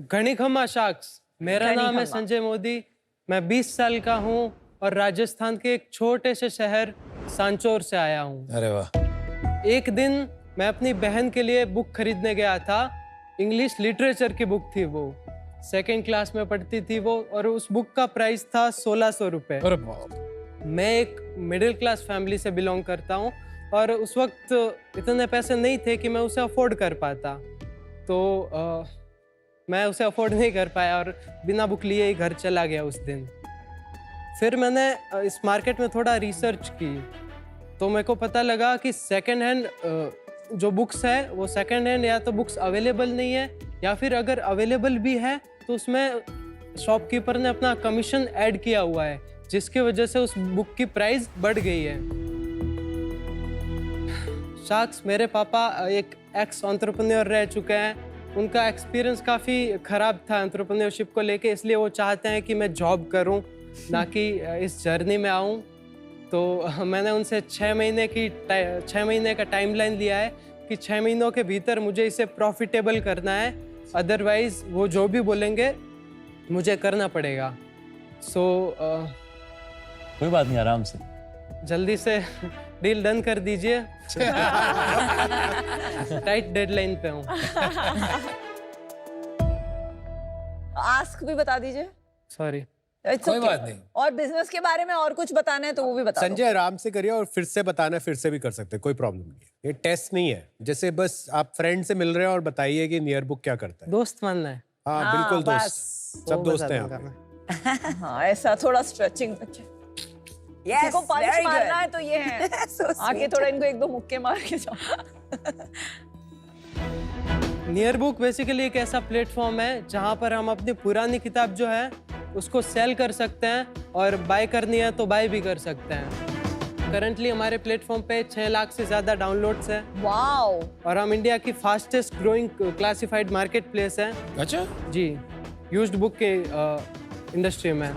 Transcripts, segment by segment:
घनीघमा sacks. मेरा नाम है संजय मोदी। मैं 20 साल का हूँ और राजस्थान के एक छोटे से शहर सांचौर से आया हूँ। अरे वाह। एक दिन मैं अपनी बहन के लिए बुक खरीदने गया था। इंग्लिश लिटरेचर की बुक थी वो। 2nd क्लास में पढ़ती थी वो और उस बुक का प्राइस था 1600 रुपये। अरे बाप। मैं एक मिडिल क्लास फैमिली से बिलोंग करता हूँ और उस वक्त इतने पैसे नहीं थे कि मैं उसे अफोर्ड कर पाता। तो मैं उसे अफोर्ड नहीं कर पाया और बिना बुक लिए ही घर चला गया उस दिन। फिर मैंने इस मार्केट में थोड़ा रिसर्च की तो मेरे को पता लगा कि सेकंड हैंड जो बुक्स है वो सेकंड हैंड या तो बुक्स अवेलेबल नहीं है या फिर अगर अवेलेबल भी है तो उसमें शॉपकीपर ने अपना कमीशन ऐड किया हुआ है, जिसकी वजह से उस बुक की प्राइस बढ़ गई है। शाक्स, मेरे पापा एक एक्स एंटरप्रेन्योर रह चुके हैं। उनका एक्सपीरियंस काफ़ी ख़राब था एंटरप्रेन्योरशिप को लेके, इसलिए वो चाहते हैं कि मैं जॉब करूं, ना कि इस जर्नी में आऊं। तो मैंने उनसे 6 महीने का टाइमलाइन लिया है कि 6 महीनों के भीतर मुझे इसे प्रॉफिटेबल करना है, अदरवाइज वो जो भी बोलेंगे मुझे करना पड़ेगा। कोई बात नहीं, आराम से। जल्दी से डील डन कर दीजिए। टाइट डेडलाइन पे हूँ। आस्क भी बता दीजिए। सॉरी। कोई बात नहीं। और बिजनेस के बारे में और कुछ बताना है तो वो भी बता संजय, आराम से करिए और फिर से बताना है, फिर से भी कर सकते हैं, कोई प्रॉब्लम नहीं है। ये टेस्ट नहीं है, जैसे बस आप फ्रेंड से मिल रहे हैं और बताइए कि नियर बुक क्या करता है। दोस्त मानना है। हाँ बिल्कुल दोस्त, सब वो दोस्त बता हैं दूंगा यहाँ मैं। पे। हाँ, ऐसा थोड़ा स्ट्रेचिंग। Yes, को पंच very मारना good. है तो ये है। So आके sweet. थोड़ा इनको 1-2 मुक्के मार के जाओ। नियर बुक बेसिकली एक ऐसा प्लेटफॉर्म है जहाँ पर हम अपनी पुरानी किताब जो है उसको सेल कर सकते हैं और बाय करनी है तो बाय भी कर सकते हैं। करंटली हमारे प्लेटफॉर्म पे 6 लाख से ज़्यादा डाउनलोड्स हैं। वाओ। और हम इंडिया की fastest growing classified market place है। अच्छा जी, यूज्ड बुक के इंडस्ट्री में।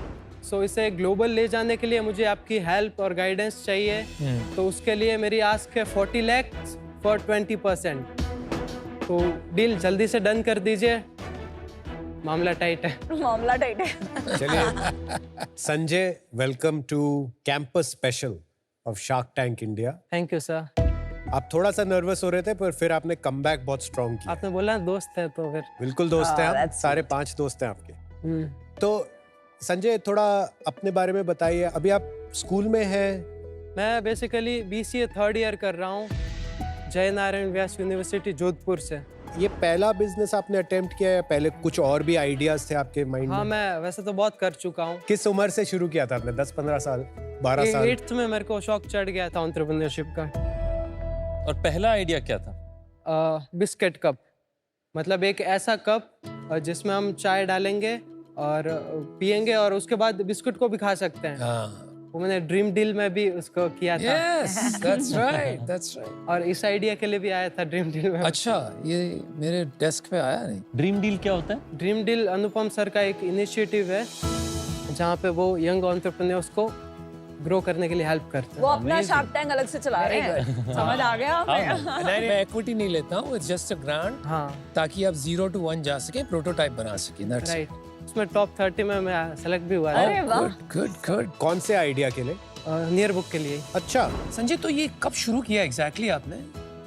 सो इसे ग्लोबल ले जाने के लिए मुझे आपकी हेल्प और गाइडेंस चाहिए। तो उसके लिए मेरी आस्क है 40 लाख फॉर 20%। तो डील जल्दी से डन कर दीजिए, मामला टाइट है। मामला टाइट है। चलिए Sanjay, welcome to campus special of Shark Tank India. Thank you sir. आप थोड़ा सा नर्वस हो रहे थे पर फिर आपने कमबैक बहुत स्ट्रॉन्ग किया। आपने बोला दोस्त है तो फिर बिल्कुल दोस्त हैं आप, that's सारे 5 दोस्त हैं आपके। हम्म। तो संजय, थोड़ा अपने बारे में बताइए। अभी आप स्कूल में हैं? मैं बेसिकली BCA 3rd ईयर कर रहा हूँ, जय नारायण व्यास यूनिवर्सिटी जोधपुर से। ये पहला बिजनेस आपने अटेम्प्ट किया है, पहले कुछ और भी आइडियाज थे आपके माइंड हाँ, में? मैं वैसे तो बहुत कर चुका हूँ। किस उम्र से शुरू किया था आपने? 10-15 साल, 12 साल? 8th में मेरे को शौक चढ़ गया था एंटरप्रेन्योरशिप का। और पहला आइडिया क्या था? बिस्किट कप, मतलब एक ऐसा कप जिसमें हम चाय डालेंगे और पियेंगे और उसके बाद बिस्कुट को भी खा सकते हैं। हाँ। वो मैंने ड्रीम डील में भी उसको किया था। Yes, that's right, that's right. और इस आइडिया के लिए भी आया था ड्रीम डील में। अच्छा, ये मेरे डेस्क पे आया नहीं। ड्रीम डील क्या होता है? ड्रीम डील अनुपम सर का एक इनिशिएटिव है जहाँ पे वो यंग एंटरप्रेन्योर्स को ग्रो करने के लिए हेल्प करते वो हैं। अपना शार्क टैंक अलग से चला रहे हैं। समझ आ गया? नहीं, मैं इक्विटी नहीं लेता हूँ, it's just a grant, हाँ ताकि आप 0 to 1 जा सके, प्रोटोटाइप बना सके। That's it. राइट। उसमें टॉप 30 में मैं सेलेक्ट भी हुआ अरे था वाह। Good, good. कौन से आइडिया के लिए? नियर बुक के लिए। अच्छा, संजय, तो ये कब शुरू किया एग्जैक्टली आपने?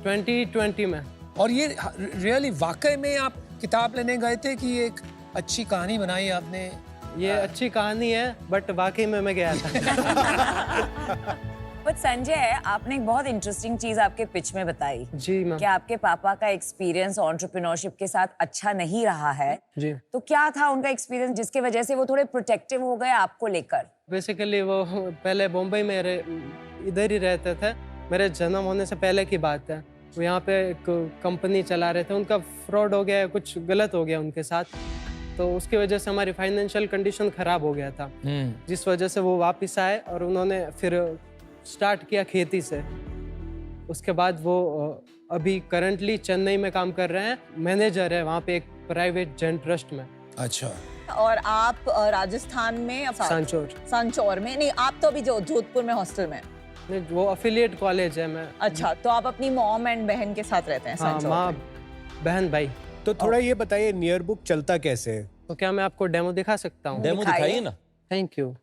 2020 में। और ये रियली वाकई में आप किताब लेने गए थे कि एक अच्छी कहानी बनाई आपने? ये अच्छी कहानी है बट वाकई में मैं गया था। बट संजय, आपने एक बहुत इंटरेस्टिंग चीज आपके पिच में बताई जी मैम। कि आपके पापा का एक्सपीरियंस एंटरप्रेन्योरशिप के साथ अच्छा नहीं रहा है। जी, तो क्या था उनका एक्सपीरियंस जिसके वजह से वो थोड़े प्रोटेक्टिव हो गए आपको लेकर? बेसिकली वो पहले बम्बई में इधर ही रहते थे। मेरे जन्म होने से पहले की बात है। वो यहाँ पे एक कंपनी चला रहे थे, उनका फ्रॉड हो गया, कुछ गलत हो गया उनके साथ। तो उसकी वजह से हमारी फाइनेंशियल कंडीशन खराब हो गया था, जिस वजह से वो वापस आए और उन्होंने फिर स्टार्ट किया खेती से। उसके बाद वो अभी करंटली चेन्नई में काम कर रहे हैं, मैनेजर है वहाँ पे एक प्राइवेट जेन ट्रस्ट में। अच्छा। और आप राजस्थान में सांचौर। सांचौर में नहीं, आप तो अभी जोधपुर में हॉस्टल में। नहीं, वो अफिलिएट कॉलेज है। मैं अच्छा, तो आप अपनी मॉम एंड बहन के साथ रहते हैं हाँ, सांचौर माँ में। बहन भाई। तो थोड़ा ये बताइए नियर बुक चलता कैसे है? तो क्या मैं आपको डेमो दिखा सकता हूँ? डेमो दिखाइए। दिखाइए ना। Thank you.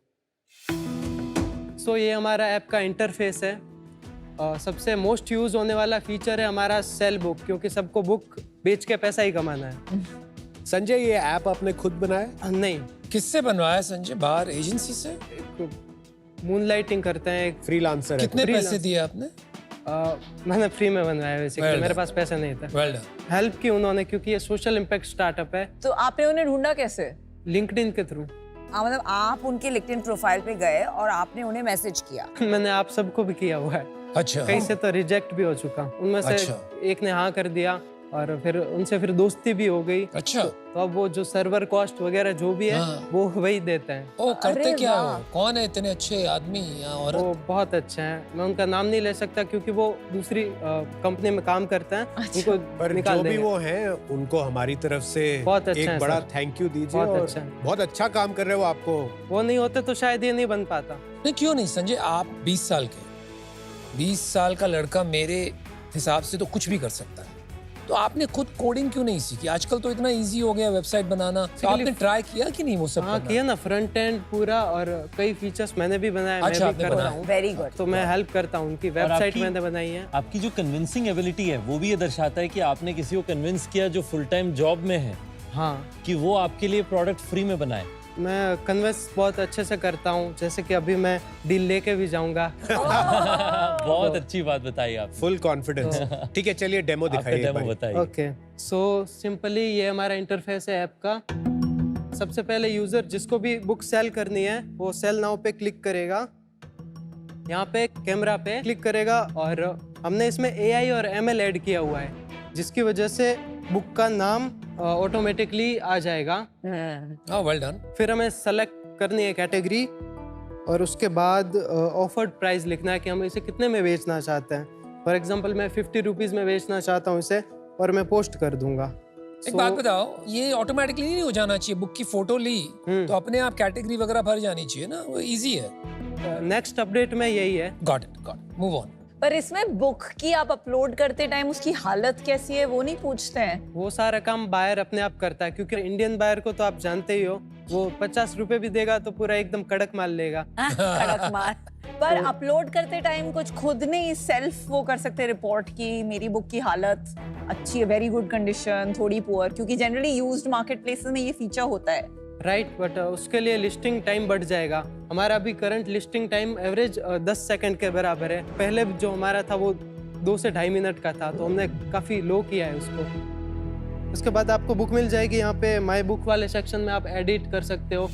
सो ये हमारा ऐप का इंटरफेस है। सबसे मोस्ट यूज होने वाला फीचर है हमारा सेल बुक, क्योंकि सबको बुक बेच के पैसा ही कमाना है। संजय ये ऐप आपने खुद बनाया? नहीं, किससे बनवाया संजय? बाहर एजेंसी से? मूनलाइटिंग करते हैं एक। फ्रीलांसर है? कितने freelance। पैसे दिए आपने? मैंने फ्री में बनवाया बेसिकली, Well मेरे done. पास पैसे नहीं थे। Well done. हेल्प की उन्होंने, क्योंकि ये सोशल इम्पैक्ट स्टार्टअप है, तो आपने उन्हें ढूंढा कैसे? लिंक्डइन के थ्रू। मतलब आप उनके लिंक्डइन प्रोफाइल पे गए और आपने उन्हें मैसेज किया। मैंने आप सबको भी किया हुआ है, अच्छा। कई से तो रिजेक्ट भी हो चुका, उनमें से अच्छा। एक ने हाँ कर दिया और फिर उनसे फिर दोस्ती भी हो गई। अच्छा। तो अब वो जो सर्वर कॉस्ट वगैरह जो भी है हाँ। वो वही देते हैं। ओ करते अरे क्या वाह। हो? कौन है इतने अच्छे आदमी या औरत? वो बहुत अच्छे हैं, मैं उनका नाम नहीं ले सकता क्योंकि वो दूसरी कंपनी में काम करते हैं। अच्छा। उनको पर निकाल जो भी देंगे। वो हैं उनको हमारी तरफ से बहुत अच्छा एक है बड़ा सर। थैंक यू दीजिए। बहुत और अच्छा है। बहुत अच्छा काम कर रहे हो आपको। वो नहीं होते तो शायद ये नहीं बन पाता। नहीं क्यों नहीं संजय, आप 20 साल के, 20 साल का लड़का मेरे हिसाब से तो कुछ भी कर सकता है। तो आपने खुद कोडिंग क्यों नहीं सीखी? आजकल तो इतना इजी हो गया वेबसाइट बनाना। तो आपने ट्राई किया कि नहीं वो सब हाँ करना? किया ना, फ्रंट एंड पूरा, और कई फीचर्स मैंने भी बनाए, अच्छा, मैं आपने भी करता बनाए। हूँ। Very good. तो मैं हेल्प करता हूँ, उनकी वेबसाइट आपकी- मैंने बनाई है। आपकी जो कन्विंसिंग एबिलिटी है वो भी ये दर्शाता है कि आपने किसी को कन्विंस किया जो फुल टाइम जॉब में है हाँ, कि वो आपके लिए प्रोडक्ट फ्री में बनाए। मैं कन्विंस बहुत अच्छे से करता हूँ, जैसे कि अभी मैं डील लेके भी जाऊंगा। बहुत अच्छी बात बताई आप। Full confidence. ठीक है चलिए डेमो आपका दिखाइए एक डेमो बारी। बताइए। ओके, सो सिंपली ये हमारा इंटरफेस है ऐप का। सबसे पहले यूजर जिसको भी बुक सेल करनी है वो सेल नाउ पे क्लिक करेगा, यहाँ पे कैमरा पे क्लिक करेगा, और हमने इसमें AI और ML ऐड किया हुआ है, जिसकी वजह से बुक का नाम ऑटोमेटिकली आ जाएगा। हाँ वेल डन। फिर हमें सेलेक्ट करनी है कैटेगरी, और उसके बाद ऑफर्ड प्राइस लिखना है कि हम इसे कितने में बेचना चाहते हैं। फॉर एग्जांपल मैं 50 रुपीज़ में बेचना चाहता हूँ इसे, और मैं पोस्ट कर दूंगा। एक बात बताओ, ये ऑटोमेटिकली नहीं हो जाना चाहिए? बुक की फोटो ली तो अपने आप कैटेगरी वगैरह भर जानी चाहिए ना, वो इजी है। नेक्स्ट अपडेट में यही है। Got it, move on. पर इसमें बुक की आप अपलोड करते टाइम उसकी हालत कैसी है वो नहीं पूछते हैं? वो सारा काम बायर अपने आप करता है, क्योंकि इंडियन बायर को तो आप जानते ही हो, वो 50 रुपए भी देगा तो पूरा एकदम कड़क माल लेगा। कड़क मार। पर अपलोड करते टाइम कुछ खुद नहीं सेल्फ वो कर सकते रिपोर्ट की मेरी बुक की हालत अच्छी है, वेरी गुड कंडीशन, थोड़ी पुअर? क्योंकि जनरली यूज्ड मार्केट प्लेसेस में ये फीचर होता है। राइट, बट उसके लिए लिस्टिंग टाइम बढ़ जाएगा। हमारा अभी current listing time average 10 second के बराबर है। पहले जो हमारा था वो 2 से 2.5 मिनट का था, तो हमने काफ़ी लो किया है उसको। उसके बाद आपको बुक मिल जाएगी, यहाँ पे माई बुक वाले सेक्शन में आप एडिट कर सकते हो।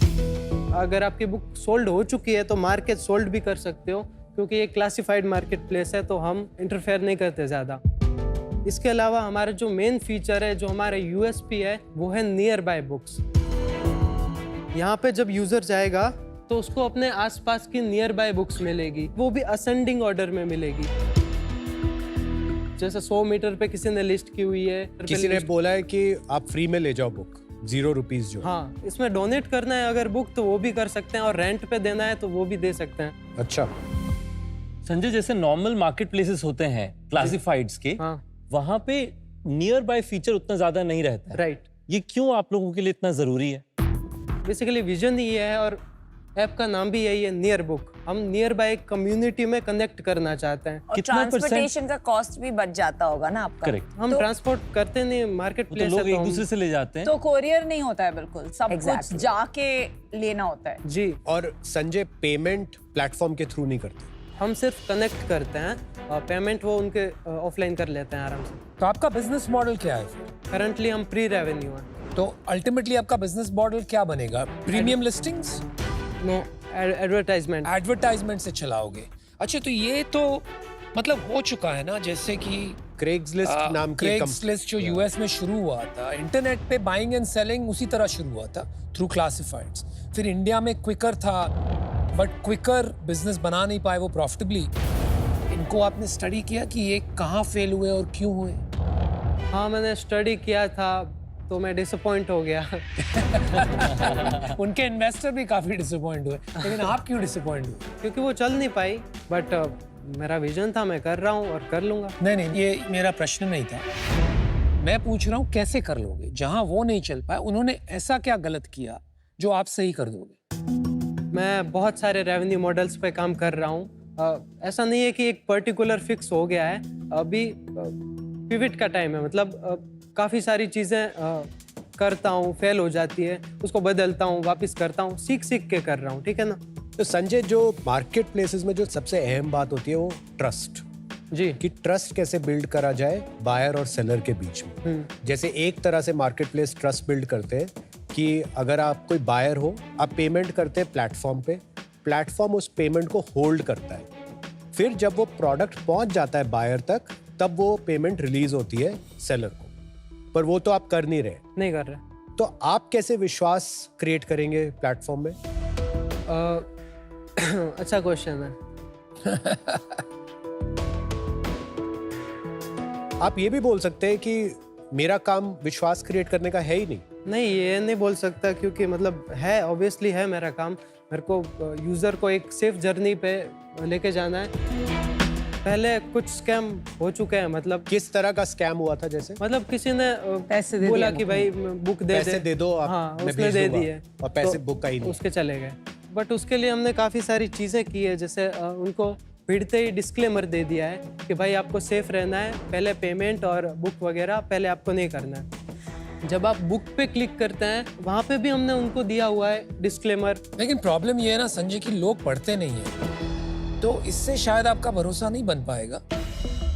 अगर आपकी बुक सोल्ड हो चुकी है तो मार्केट सोल्ड भी कर सकते हो, क्योंकि ये क्लासिफाइड मार्केट प्लेस है तो हम इंटरफेयर नहीं करते ज़्यादा। इसके अलावा हमारा जो मेन फीचर है, जो हमारा USP है, वो है नियर बाय बुक्स। यहाँ पे जब यूजर जाएगा तो उसको अपने आसपास की नियर बाय बुक्स मिलेगी, वो भी असेंडिंग ऑर्डर में मिलेगी। जैसे 100 मीटर पे किसी ने लिस्ट की हुई है, किसी ने बोला है कि आप फ्री में ले जाओ बुक, 0 रुपीज जो। हाँ, इसमें डोनेट करना है अगर बुक तो वो भी कर सकते हैं, और रेंट पे देना है तो वो भी दे सकते हैं। अच्छा। संजय, जैसे नॉर्मल मार्केट प्लेसेस होते हैं क्लासिफाइड्स के, हाँ, वहां पे नियर बाय फीचर उतना ज्यादा नहीं रहता है। राइट। ये क्यों आप लोगों के लिए इतना जरूरी है? बेसिकली विजन ही ये है, और ऐप का नाम भी यही है, नियर बुक। हम नियर बाय कम्युनिटी में कनेक्ट करना चाहते हैं। और कितना परसेंट? ट्रांसपोर्टेशन का कॉस्ट भी बच जाता होगा ना आपका। करेक्ट। हम ट्रांसपोर्ट करते नहीं, मार्केट तो प्लेस लोग है एक तो दूसरे से ले जाते हैं। तो कोरियर नहीं होता है बिल्कुल, सब कुछ Exactly. जाके लेना होता है। जी, और संजय पेमेंट प्लेटफॉर्म के थ्रू नहीं करते? हम सिर्फ कनेक्ट करते हैं, और पेमेंट वो उनके ऑफलाइन कर लेते हैं आराम से। तो आपका बिजनेस मॉडल क्या है फिर? करंटली हम प्री रेवेन्यू हैं। तो अल्टीमेटली आपका बिजनेस मॉडल क्या बनेगा? Premium listings, no advertisement. Advertisement से चलाओगे? अच्छा, तो ये तो मतलब हो चुका है ना, जैसे कि क्रेग्सलिस्ट नाम की क्रेग्सलिस्ट जो यूएस में शुरू हुआ था, इंटरनेट पे बाइंग एंड सेलिंग उसी तरह शुरू हुआ था थ्रू क्लासिफाइड्स। फिर इंडिया में क्विकर था, बट क्विकर बिजनेस बना नहीं पाए वो प्रॉफिटेबली। इनको आपने स्टडी किया कि ये कहाँ फेल हुए और क्यों हुए? हाँ, मैंने स्टडी किया था तो मैं डिसअपॉइंट हो गया। उनके इन्वेस्टर भी काफी डिसअपॉइंट हुए, लेकिन आप क्यों डिसअपॉइंट हुए? क्योंकि वो चल नहीं पाई, बट मेरा विजन था, मैं कर रहा हूँ और कर लूंगा। नहीं, ये मेरा प्रश्न नहीं था। मैं पूछ रहा हूँ कैसे कर लोगे? जहां वो नहीं चल पाए, उन्होंने ऐसा क्या गलत किया जो आप सही कर दोगे? मैं बहुत सारे रेवेन्यू मॉडल्स पे काम कर रहा हूँ। ऐसा नहीं है कि एक पर्टिकुलर फिक्स हो गया है। अभी पिवट का टाइम है, मतलब काफ़ी सारी चीज़ें करता हूँ, फेल हो जाती है, उसको बदलता हूँ, वापस करता हूँ, सीख सीख के कर रहा हूँ, ठीक है ना। तो संजय, जो मार्केट प्लेसेस में जो सबसे अहम बात होती है वो ट्रस्ट, जी। कि ट्रस्ट कैसे बिल्ड करा जाए बायर और सेलर के बीच में। जैसे एक तरह से मार्केट प्लेस ट्रस्ट बिल्ड करते हैं कि अगर आप कोई बायर हो, आप पेमेंट करते हैं प्लेटफॉर्म पे, प्लेटफॉर्म उस पेमेंट को होल्ड करता है, फिर जब वो प्रोडक्ट पहुंच जाता है बायर तक, तब वो पेमेंट रिलीज होती है सेलर को। पर वो तो आप कर नहीं रहे। नहीं कर रहे। तो आप कैसे विश्वास क्रिएट करेंगे प्लेटफॉर्म में? अच्छा क्वेश्चन है। आप ये भी बोल सकते हैं कि मेरा काम विश्वास क्रिएट करने का है ही नहीं। नहीं, ये नहीं बोल सकता, क्योंकि मतलब है, ऑब्वियसली है मेरा काम। मेरे को यूज़र को एक सेफ जर्नी पे लेके जाना है। पहले कुछ स्कैम हो चुके हैं, मतलब किस तरह का स्कैम हुआ था? जैसे मतलब किसी ने पैसे दे बोला दिया कि भाई बुक पैसे दे दो आप, हाँ, मैं उसने भेज दे दूंगा, दिए और पैसे तो बुक का ही नहीं। उसके चले गए। बट उसके लिए हमने काफ़ी सारी चीज़ें की है, जैसे उनको भिड़ते ही डिस्क्लेमर दे दिया है कि भाई आपको सेफ रहना है, पहले पेमेंट और बुक वगैरह पहले आपको नहीं करना है। जब आप बुक पे क्लिक करते हैं, वहाँ पे भी हमने उनको दिया हुआ है डिस्क्लेमर। लेकिन प्रॉब्लम ये है ना संजय कि लोग पढ़ते नहीं है, तो इससे शायद आपका भरोसा नहीं बन पाएगा।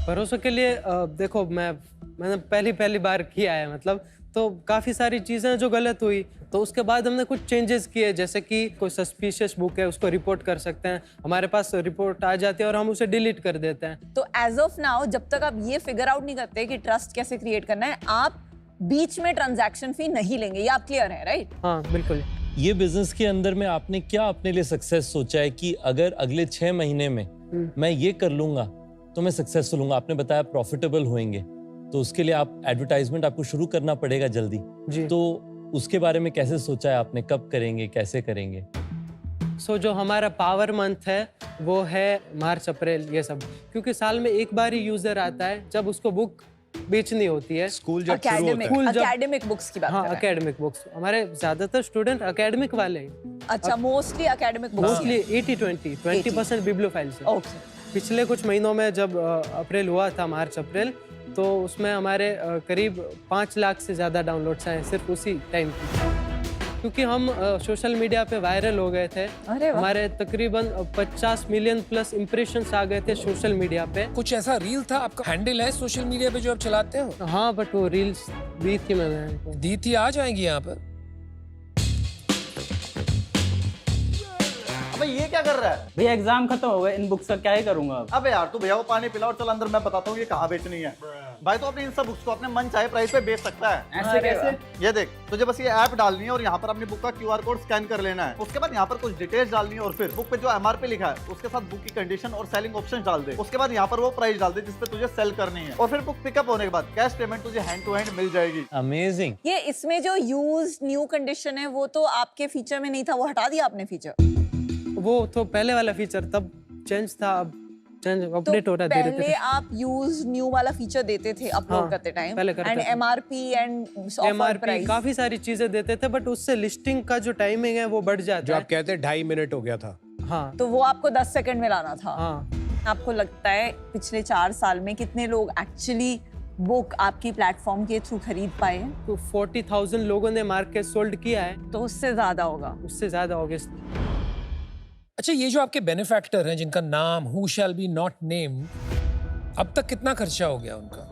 भरोसे के लिए देखो, मैंने पहली बार किया है, मतलब तो काफ़ी सारी चीज़ें जो गलत हुई, तो उसके बाद हमने कुछ चेंजेस किए, जैसे कि कोई सस्पिशियस बुक है उसको रिपोर्ट कर सकते हैं, हमारे पास रिपोर्ट आ जाती है और हम उसे डिलीट कर देते हैं। तो एज ऑफ नाउ, जब तक आप ये फिगर आउट नहीं करते कि ट्रस्ट कैसे क्रिएट करना है, आप बीच में ट्रांजैक्शन फी नहीं लेंगे, ये आप क्लियर है, राइट? हाँ बिल्कुल। ये बिजनेस के अंदर में आपने क्या अपने लिए सक्सेस सोचा है कि अगर अगले 6 महीने में मैं ये कर लूंगा तो मैं सक्सेसफुल हूंगा? आपने बताया प्रॉफिटेबल होंगे, तो उसके लिए आप एडवर्टाइजमेंट आपको शुरू करना पड़ेगा जल्दी जी। तो उसके बारे में कैसे सोचा है आपने? कब करेंगे, कैसे करेंगे? जो हमारा पावर मंथ है वो है मार्च अप्रैल, ये सब, क्योंकि साल में एक बार ही यूजर आता है जब उसको बुक बेचनी होती है। स्कूल जब शुरू होता है। एकेडमिक बुक्स की बात हाँ, कर रहे हैं। एकेडमिक बुक्स, हमारे ज्यादातर स्टूडेंट एकेडमिक वाले हैं। अच्छा, mostly academic books. Mostly 80-20% bibliophile से। ओके। पिछले कुछ महीनों में जब अप्रैल हुआ था, मार्च अप्रैल, तो उसमें हमारे करीब 5 लाख से ज़्यादा डाउनलोड्स आए सिर्फ उसी टाइम की, क्योंकि हम सोशल मीडिया पे वायरल हो गए थे। अरे वाह। हमारे तकरीबन 50 मिलियन प्लस इम्प्रेशंस आ गए थे सोशल मीडिया पे। कुछ ऐसा रील था, आपका हैंडल है सोशल मीडिया पे जो आप चलाते हो? हाँ, बट वो रील्स दी थी मैंने। दी थी, आ जाएंगी यहाँ पर। अबे ये क्या कर रहा है? भैया एग्जाम खत्म हो गए, इन बुक्स का क्या ही करूंगा अब। अबे यार, तू भैया को पानी पिला और चल अंदर, मैं बताता हूँ ये कहाँ बेचनी है। भाई तो अपने इन सब बुक्स को अपने मन चाहे प्राइस पे बेच सकता है। ऐसे कैसे? ये देख, तुझे बस ये ऐप डालनी है और यहाँ पर अपनी बुक का QR कोड स्कैन कर लेना है। उसके बाद यहाँ पर कुछ डिटेल्स डालनी है और फिर बुक पे जो MRP लिखा है उसके साथ बुक की कंडीशन और सेलिंग ऑप्शन डाल दे। उसके बाद यहाँ पर वो प्राइस डाल दे जिसपे तुझे सेल करनी है, और फिर बुक पिकअप होने के बाद कैश पेमेंट तुझे हैंड टू हैंड मिल जाएगी। अमेजिंग। ये इसमें जो यूज न्यू कंडीशन है वो तो आपके फीचर में नहीं था, वो हटा दिया आपने फीचर। वो तो पहले वाला फीचर तब चेंज था, अब चेंज तो अपडेट हो रहा है पहले आप यूज न्यू वाला फीचर देते थे अपलोड हाँ, करते टाइम, पहले करते एंड थे। MRP and offer MRP price. काफी सारी चीजें देते थे, बट उससे लिस्टिंग का जो टाइमिंग है वो बढ़ जो जाता आप है। कहते हैं 2.5 मिनट हो गया था। हाँ तो वो आपको 10 सेकंड में लाना था। हाँ। आपको लगता है पिछले 4 साल में कितने लोग एक्चुअली बुक आपकी प्लेटफॉर्म के थ्रू खरीद पाए हैं? तो 40,000 लोगों ने मार्केट सोल्ड किया है, तो उससे ज्यादा होगा। उससे ज्यादा ऑब्वियसली। अच्छा, ये जो आपके बेनिफैक्टर हैं जिनका नाम who shall be not named, अब तक कितना खर्चा हो गया उनका?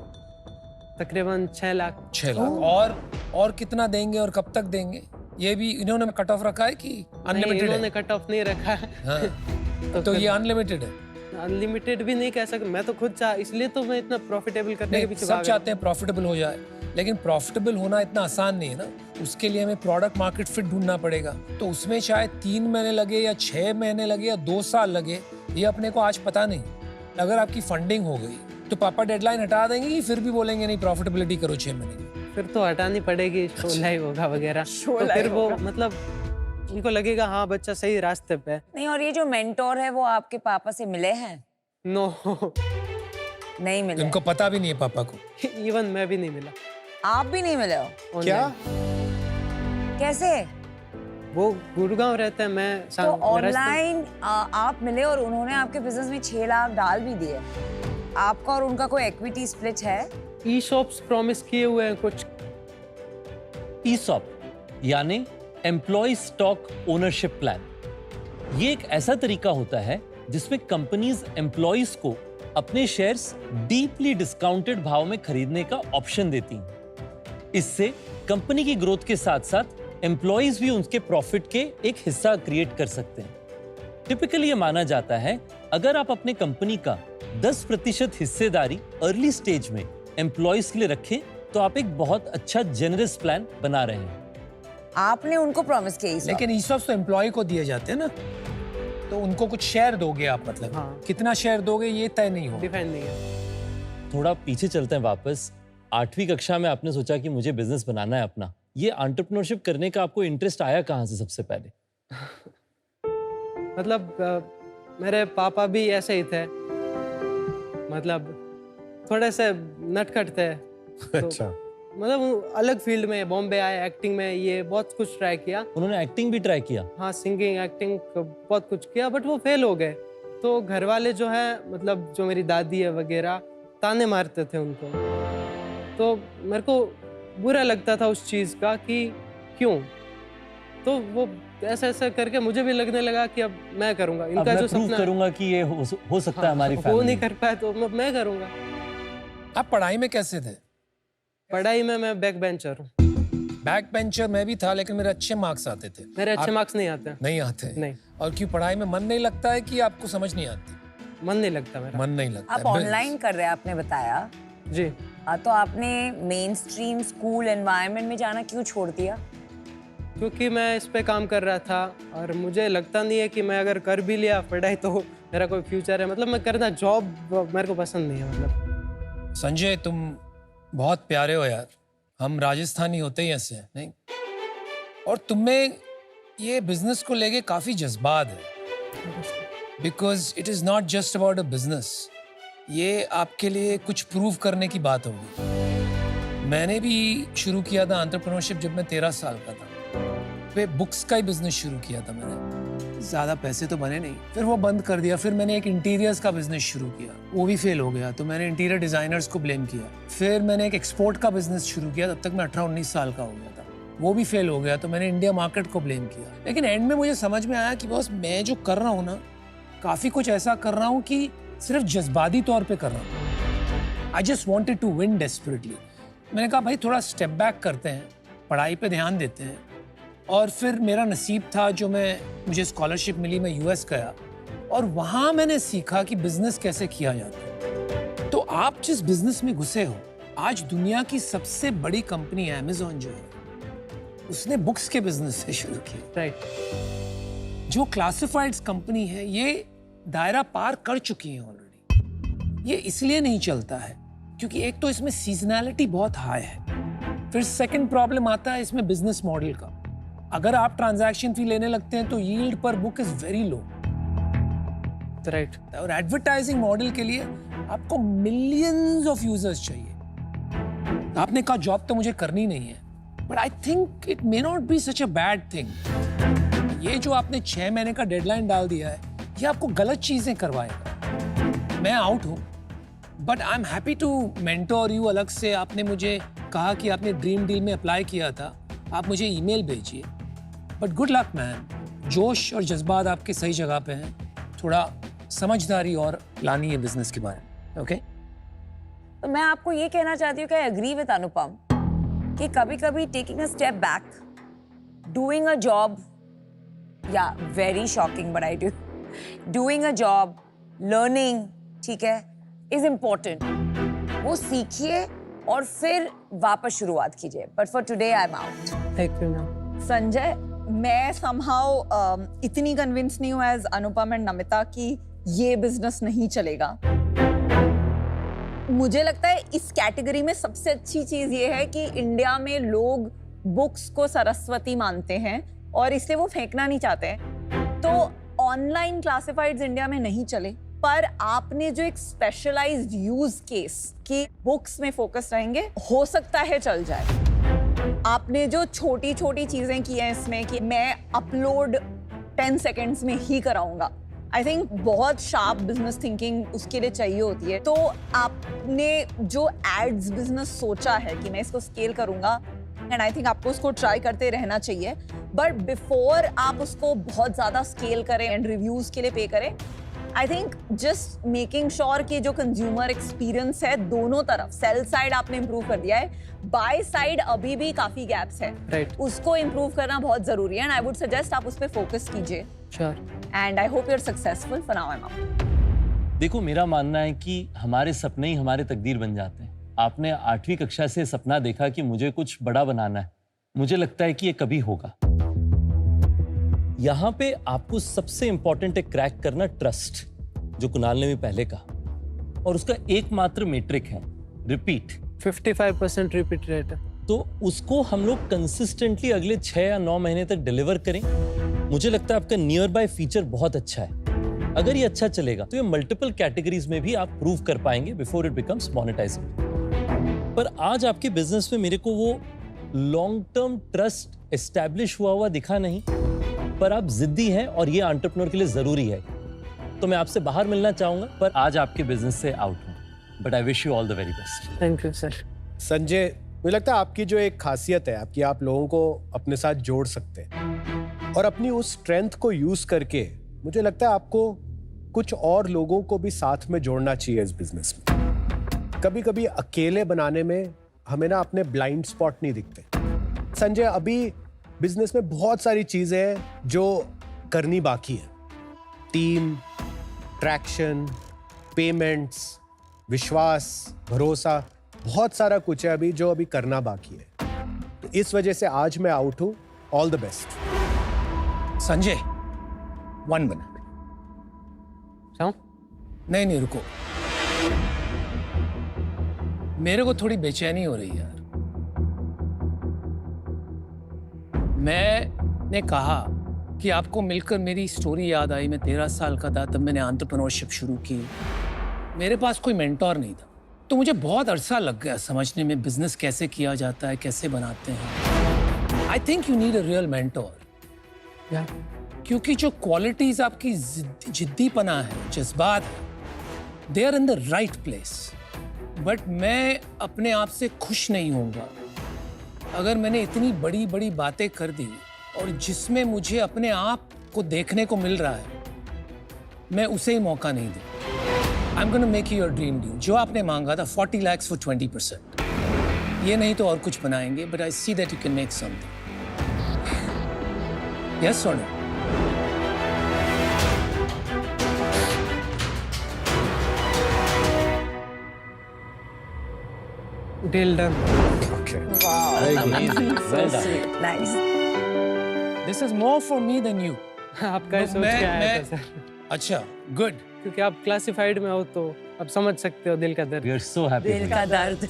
तकरीबन 6 लाख। 6 लाख। और कितना देंगे और कब तक देंगे? ये भी इन्होंने कट ऑफ रखा है कि अनलिमिटेड इन्होंने है? कट ऑफ नहीं रखा है। हाँ। तो ये अनलिमिटेड है? अनलिमिटेड भी नहीं कह सकते, मैं तो खुद इसलिए तो मैं इतना प्रॉफिटेबल करने के नहीं, पीछे सब भाग चाहते हैं प्रॉफिटेबल हो जाए, लेकिन प्रॉफिटेबल होना इतना आसान नहीं है ना। उसके लिए हमें प्रोडक्ट मार्केट फिट ढूंढना पड़ेगा, तो उसमें शायद 3 महीने लगे या 6 महीने लगे या 2 साल लगे, ये अपने को आज पता नहीं। अगर आपकी फंडिंग हो गई तो पापा डेडलाइन हटा देंगे कि फिर भी बोलेंगे नहीं प्रॉफिटेबिलिटी करो 6 महीने की? फिर तो हटानी पड़ेगी, शो लाइव होगा वगैरह, तो live फिर वो होगा। मतलब उनको लगेगा हाँ बच्चा सही रास्ते पे है। नहीं, और ये जो मेंटोर है वो आपके पापा से मिले हैं? नो। नहीं मिले। इनको पता भी नहीं है पापा को। इवन मैं भी नहीं मिला। आप भी नहीं मिले हो? क्या? कैसे? वो गुड़गांव रहता है, मैं तो ऑनलाइन आप मिले और उन्होंने आपके बिजनेस में 6 लाख डाल भी दिए। आपका और उनका कोई इक्विटी स्प्लिट है? ई शॉप्स प्रॉमिस किए हुए हैं कुछ। ईसॉप यानी एम्प्लॉय स्टॉक ओनरशिप प्लान, ये एक ऐसा तरीका होता है जिसमें कंपनीज एम्प्लॉयज को अपने शेयर्स डीपली डिस्काउंटेड भाव में खरीदने का ऑप्शन देती हैं। इससे कंपनी की ग्रोथ के साथ साथ एम्प्लॉयज भी उनके प्रॉफिट के एक हिस्सा क्रिएट कर सकते हैं। टिपिकली ये माना जाता है अगर आप अपने कंपनी का 10% हिस्सेदारी अर्ली स्टेज में एम्प्लॉयज के लिए रखें तो आप एक बहुत अच्छा जेनरस प्लान बना रहे हैं। आपने उनको प्रॉमिस किया ESOP? लेकिन ESOPs तो एम्प्लॉय को दिए जाते हैं ना, तो उनको कुछ शेयर दोगे आप, मतलब हाँ। कितना शेयर दोगे ये तय नहीं हो। डिफाइन नहीं है। थोड़ा पीछे चलते हैं वापस। 8वीं कक्षा में आपने सोचा कि मुझे बिजनेस बनाना है अपना। ये एंटरप्रेन्योरशिप करने का आपको इंटरेस्ट आया कहाँ से सबसे पहले? मतलब मेरे पापा भी ऐसे ही थे, मतलब थोड़े से नटखट थे। तो, अच्छा। मतलब वो अलग फील्ड में बॉम्बे आए, एक्टिंग में ये बहुत कुछ ट्राई किया। उन्होंने एक्टिंग भी ट्राई किया? हाँ, सिंगिंग, एक्टिंग बहुत कुछ किया, बट वो फेल हो गए। तो घर वाले जो है, मतलब जो मेरी दादी है वगैरह, ताने मारते थे उनको। तो मेरे को बुरा लगता था उस चीज़ का कि क्यों। तो वो ऐसा ऐसा करके मुझे भी लगने लगा कि अब मैं करूँगा इनका मैं जो प्रूव सपना करूंगा कि ये हो सकता है हमारी वो फैमिली नहीं में। कर पाया तो मैं करूँगा। आप पढ़ाई में कैसे थे? पढ़ाई में मैं बैक बेंचर हूँ। बैक बेंचर मैं भी था, लेकिन मेरे अच्छे मार्क्स आते थे। मेरे अच्छे मार्क्स नहीं आते। नहीं आते? नहीं। और क्यों, पढ़ाई में मन नहीं लगता है कि आपको समझ नहीं आती? मन नहीं लगता मेरा। मन नहीं लगता आप है। ऑनलाइन कर रहे हैं आपने बताया, जी। तो आपने मेन स्ट्रीम स्कूल एनवायरनमेंट में जाना क्यों छोड़ दिया? क्योंकि मैं इस पे काम कर रहा था और मुझे लगता नहीं है कि मैं अगर कर भी लिया पढ़ाई तो मेरा कोई फ्यूचर है। मतलब मैं करना जॉब मेरे को पसंद नहीं है। मतलब संजय, तुम बहुत प्यारे हो यार। हम राजस्थानी होते ही ऐसे हैं, नहीं? और तुम में ये बिजनेस को लेके काफी जज्बात है, because it is not just about a business. ये आपके लिए कुछ प्रूव करने की बात होगी। मैंने भी शुरू किया था एंटरप्रेन्योरशिप जब मैं 13 साल का था। वे बुक्स का ही बिजनेस शुरू किया था मैंने। ज़्यादा पैसे तो बने नहीं, फिर वो बंद कर दिया। फिर मैंने एक इंटीरियर्स का बिजनेस शुरू किया, वो भी फेल हो गया, तो मैंने इंटीरियर डिजाइनर्स को ब्लेम किया। फिर मैंने एक एक्सपोर्ट का बिजनेस शुरू किया, तब तक मैं 18-19 साल का हो गया था, वो भी फेल हो गया, तो मैंने इंडिया मार्केट को ब्लेम किया। लेकिन एंड में मुझे समझ में आया कि बॉस, मैं जो कर रहा हूँ ना, काफ़ी कुछ ऐसा कर रहा हूँ कि सिर्फ जज्बाती तौर पे कर रहा हूँ। I just wanted to win desperately. मैंने कहा भाई थोड़ा स्टेप बैक करते हैं, पढ़ाई पे ध्यान देते हैं। और फिर मेरा नसीब था जो मुझे स्कॉलरशिप मिली, मैं यूएस गया और वहाँ मैंने सीखा कि बिजनेस कैसे किया जाता है। तो आप जिस बिजनेस में घुसे हो, आज दुनिया की सबसे बड़ी कंपनी अमेज़न जो है, उसने बुक्स के बिजनेस से शुरू किया। राइट। जो क्लासिफाइड्स कंपनी है, ये दायरा पार कर चुकी है ऑलरेडी। ये इसलिए नहीं चलता है क्योंकि एक तो इसमें सीजनैलिटी बहुत हाई है। फिर सेकंड प्रॉब्लम आता है इसमें बिजनेस मॉडल का। अगर आप ट्रांजैक्शन फी लेने लगते हैं तो यील्ड पर book is very low. Right. और एडवर्टाइजिंग मॉडल के लिए आपको मिलियंस ऑफ यूजर्स चाहिए। आपने कहा जॉब तो मुझे करनी नहीं है, but I think it may not be such a bad thing. ये जो आपने 6 महीने का डेडलाइन डाल दिया है, ये आपको गलत चीजें करवाएगा। मैं आउट हूं, but I am happy to mentor you. अलग से आपने मुझे कहा कि आपने ड्रीम डील में अप्लाई किया था, आप मुझे ईमेल भेजिए। बट गुड लक मैन, जोश और जज्बात आपके सही जगह पे हैं। थोड़ा समझदारी और लानी है बिजनेस के बारे में, ओके? तो मैं आपको ये कहना चाहती हूँ कि आई एग्री विद अनुपम कि कभी-कभी taking a step back, doing a job, या very shocking but I do, doing a job, learning, ठीक है, इज इम्पोर्टेंट। वो सीखिए और फिर वापस शुरुआत कीजिए। But for today I am out. Thank you ma'am. Sanjay, मैं समहाउ इतनी कन्विंस नहीं हूँ एज अनुपम एंड नमिता कि ये बिजनेस नहीं चलेगा। मुझे लगता है इस कैटेगरी में सबसे अच्छी चीज ये है कि इंडिया में लोग बुक्स को सरस्वती मानते हैं और इसलिए वो फेंकना नहीं चाहते हैं। तो ऑनलाइन क्लासिफाइड्स इंडिया में नहीं चले, पर आपने जो एक स्पेशलाइज्ड यूज केस की बुक्स में फोकस रहेंगे, हो सकता है चल जाए। आपने जो छोटी छोटी चीजें की हैं इसमें कि मैं अपलोड 10 सेकेंड्स में ही कराऊंगा, आई थिंक बहुत शार्प बिजनेस थिंकिंग उसके लिए चाहिए होती है। तो आपने जो एड्स बिजनेस सोचा है कि मैं इसको स्केल करूंगा, एंड आई थिंक आपको उसको ट्राई करते रहना चाहिए, बट बिफोर आप उसको बहुत ज्यादा स्केल करें एंड रिव्यूज के लिए पे करें, I think just making sure कि जो कंज्यूमर एक्सपीरियंस है दोनों तरफ, सेल साइड आपने इंप्रूव कर दिया है, बाय साइड अभी भी काफी गैप्स है, Right. उसको इंप्रूव करना बहुत जरूरी है, एंड आई वुड सजेस्ट आप उस पर फोकस कीजिए, sure. And I hope you are successful for now. I am देखो, मेरा मानना है कि हमारे सपने ही हमारे तकदीर बन जाते हैं। आपने 8वीं कक्षा से सपना देखा कि मुझे कुछ बड़ा बनाना है, मुझे लगता है कि ये कभी होगा। यहाँ पे आपको सबसे इंपॉर्टेंट है क्रैक करना ट्रस्ट, जो कुणाल ने भी पहले कहा, और उसका एकमात्र मेट्रिक है रिपीट। 55% रिपीट रेट है। तो उसको हम लोग कंसिस्टेंटली अगले 6 या 9 महीने तक डिलीवर करें। मुझे लगता है आपका नियर बाय फीचर बहुत अच्छा है। अगर ये अच्छा चलेगा तो ये मल्टीपल कैटेगरीज में भी आप प्रूव कर पाएंगे बिफोर इट बिकम्स मोनेटाइजेबल। पर आज आपके बिजनेस में मेरे को वो लॉन्ग टर्म ट्रस्ट एस्टैब्लिश हुआ दिखा नहीं, पर आप जिद्दी हैं और ये एंटरप्रेन्योर के लिए जरूरी है। तो मैं आपसे बाहर मिलना चाहूंगा, पर आज आपके बिजनेस से आउट हूं। But I wish you all the very best. Thank you sir. Sanjay, मुझे लगता है आपकी जो एक खासियत है आपकी, आप लोगों को अपने साथ जोड़ सकते हैं और अपनी उस स्ट्रेंथ को यूज करके मुझे लगता है आपको कुछ और लोगों को भी साथ में जोड़ना चाहिए इस बिजनेस में। कभी कभी अकेले बनाने में हमें ना अपने ब्लाइंड स्पॉट नहीं दिखते। संजय, अभी बिजनेस में बहुत सारी चीजें हैं जो करनी बाकी है। टीम, ट्रैक्शन, पेमेंट्स, विश्वास, भरोसा, बहुत सारा कुछ है अभी जो अभी करना बाकी है। तो इस वजह से आज मैं आउट हूं। All the best. Sanjay, 1 minute. जाऊं? नहीं, रुको। मेरे को थोड़ी बेचैनी हो रही है यार। मैंने कहा कि आपको मिलकर मेरी स्टोरी याद आई। मैं 13 साल का था तब मैंने एंटरप्रेन्योरशिप शुरू की। मेरे पास कोई मेंटोर नहीं था, तो मुझे बहुत अरसा लग गया समझने में बिजनेस कैसे किया जाता है, कैसे बनाते हैं। I think you need a real mentor, क्योंकि जो क्वालिटीज आपकी जिद्दीपना है, जज्बात है, they are in the right place. But मैं अपने आप से खुश नहीं होऊंगा अगर मैंने इतनी बड़ी बड़ी बातें कर दी और जिसमें मुझे अपने आप को देखने को मिल रहा है, मैं उसे ही मौका नहीं दूं। I am gonna make you your dream deal. जो आपने मांगा था 40 lakhs फॉर 20%, ये नहीं तो और कुछ बनाएंगे, but I see that you can make something. Yes और no? Deal done. Nice. This is more for me then you. आपका ही सोच के आया था सर, अच्छा, गुड। क्योंकि आप क्लासिफाइड में हो तो आप समझ सकते हो दिल का दर्द। We are so happy. दिल का दर्द।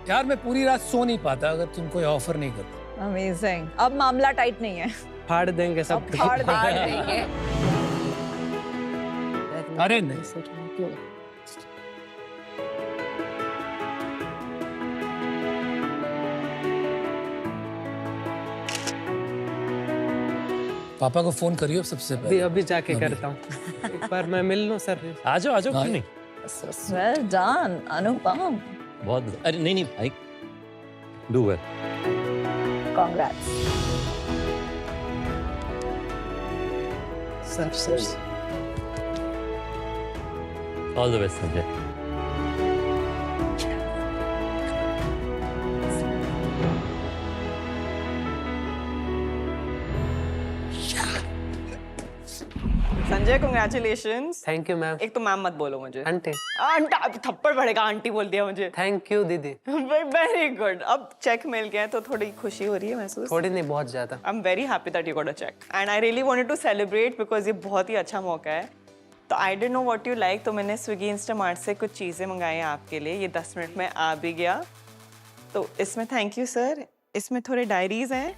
यार मैं पूरी रात सो नहीं पाता अगर तुम कोई ऑफर नहीं करते। अमेजिंग। अब मामला टाइट नहीं है, फाड़ देंगे सब अब फाड़ देंगे। अरे नहीं सर, क्यों? पापा को फोन करियो सबसे अभी पहले। अभी जाके करता हूँ। एक बार मैं मिल लूँ सर। आ जाओ क्यों नहीं। वेल डन अनुपम, बहुत। अरे नहीं भाई, do well. Congrats. Sir all the best Sanjay. Sanjay congratulations. Thank you ma'am. एक तो मैम मत बोलो मुझे। आंटी आंटी थप्पड़ पड़ेगा, आंटी बोल दिया मुझे। थैंक यू दीदी। Very good. अब चेक मिल गया है तो थोड़ी खुशी हो रही है महसूस। थोड़ी नहीं, बहुत ज्यादा। I am very happy that you got a check and I really wanted to celebrate because ये बहुत ही अच्छा मौका है। तो I didn't know what you like, तो मैंने स्विगी इंस्टामार्ट से कुछ चीज़ें मंगाई हैं आपके लिए। ये 10 मिनट में आ भी गया। तो इसमें थैंक यू सर। इसमें थोड़े डायरीज हैं,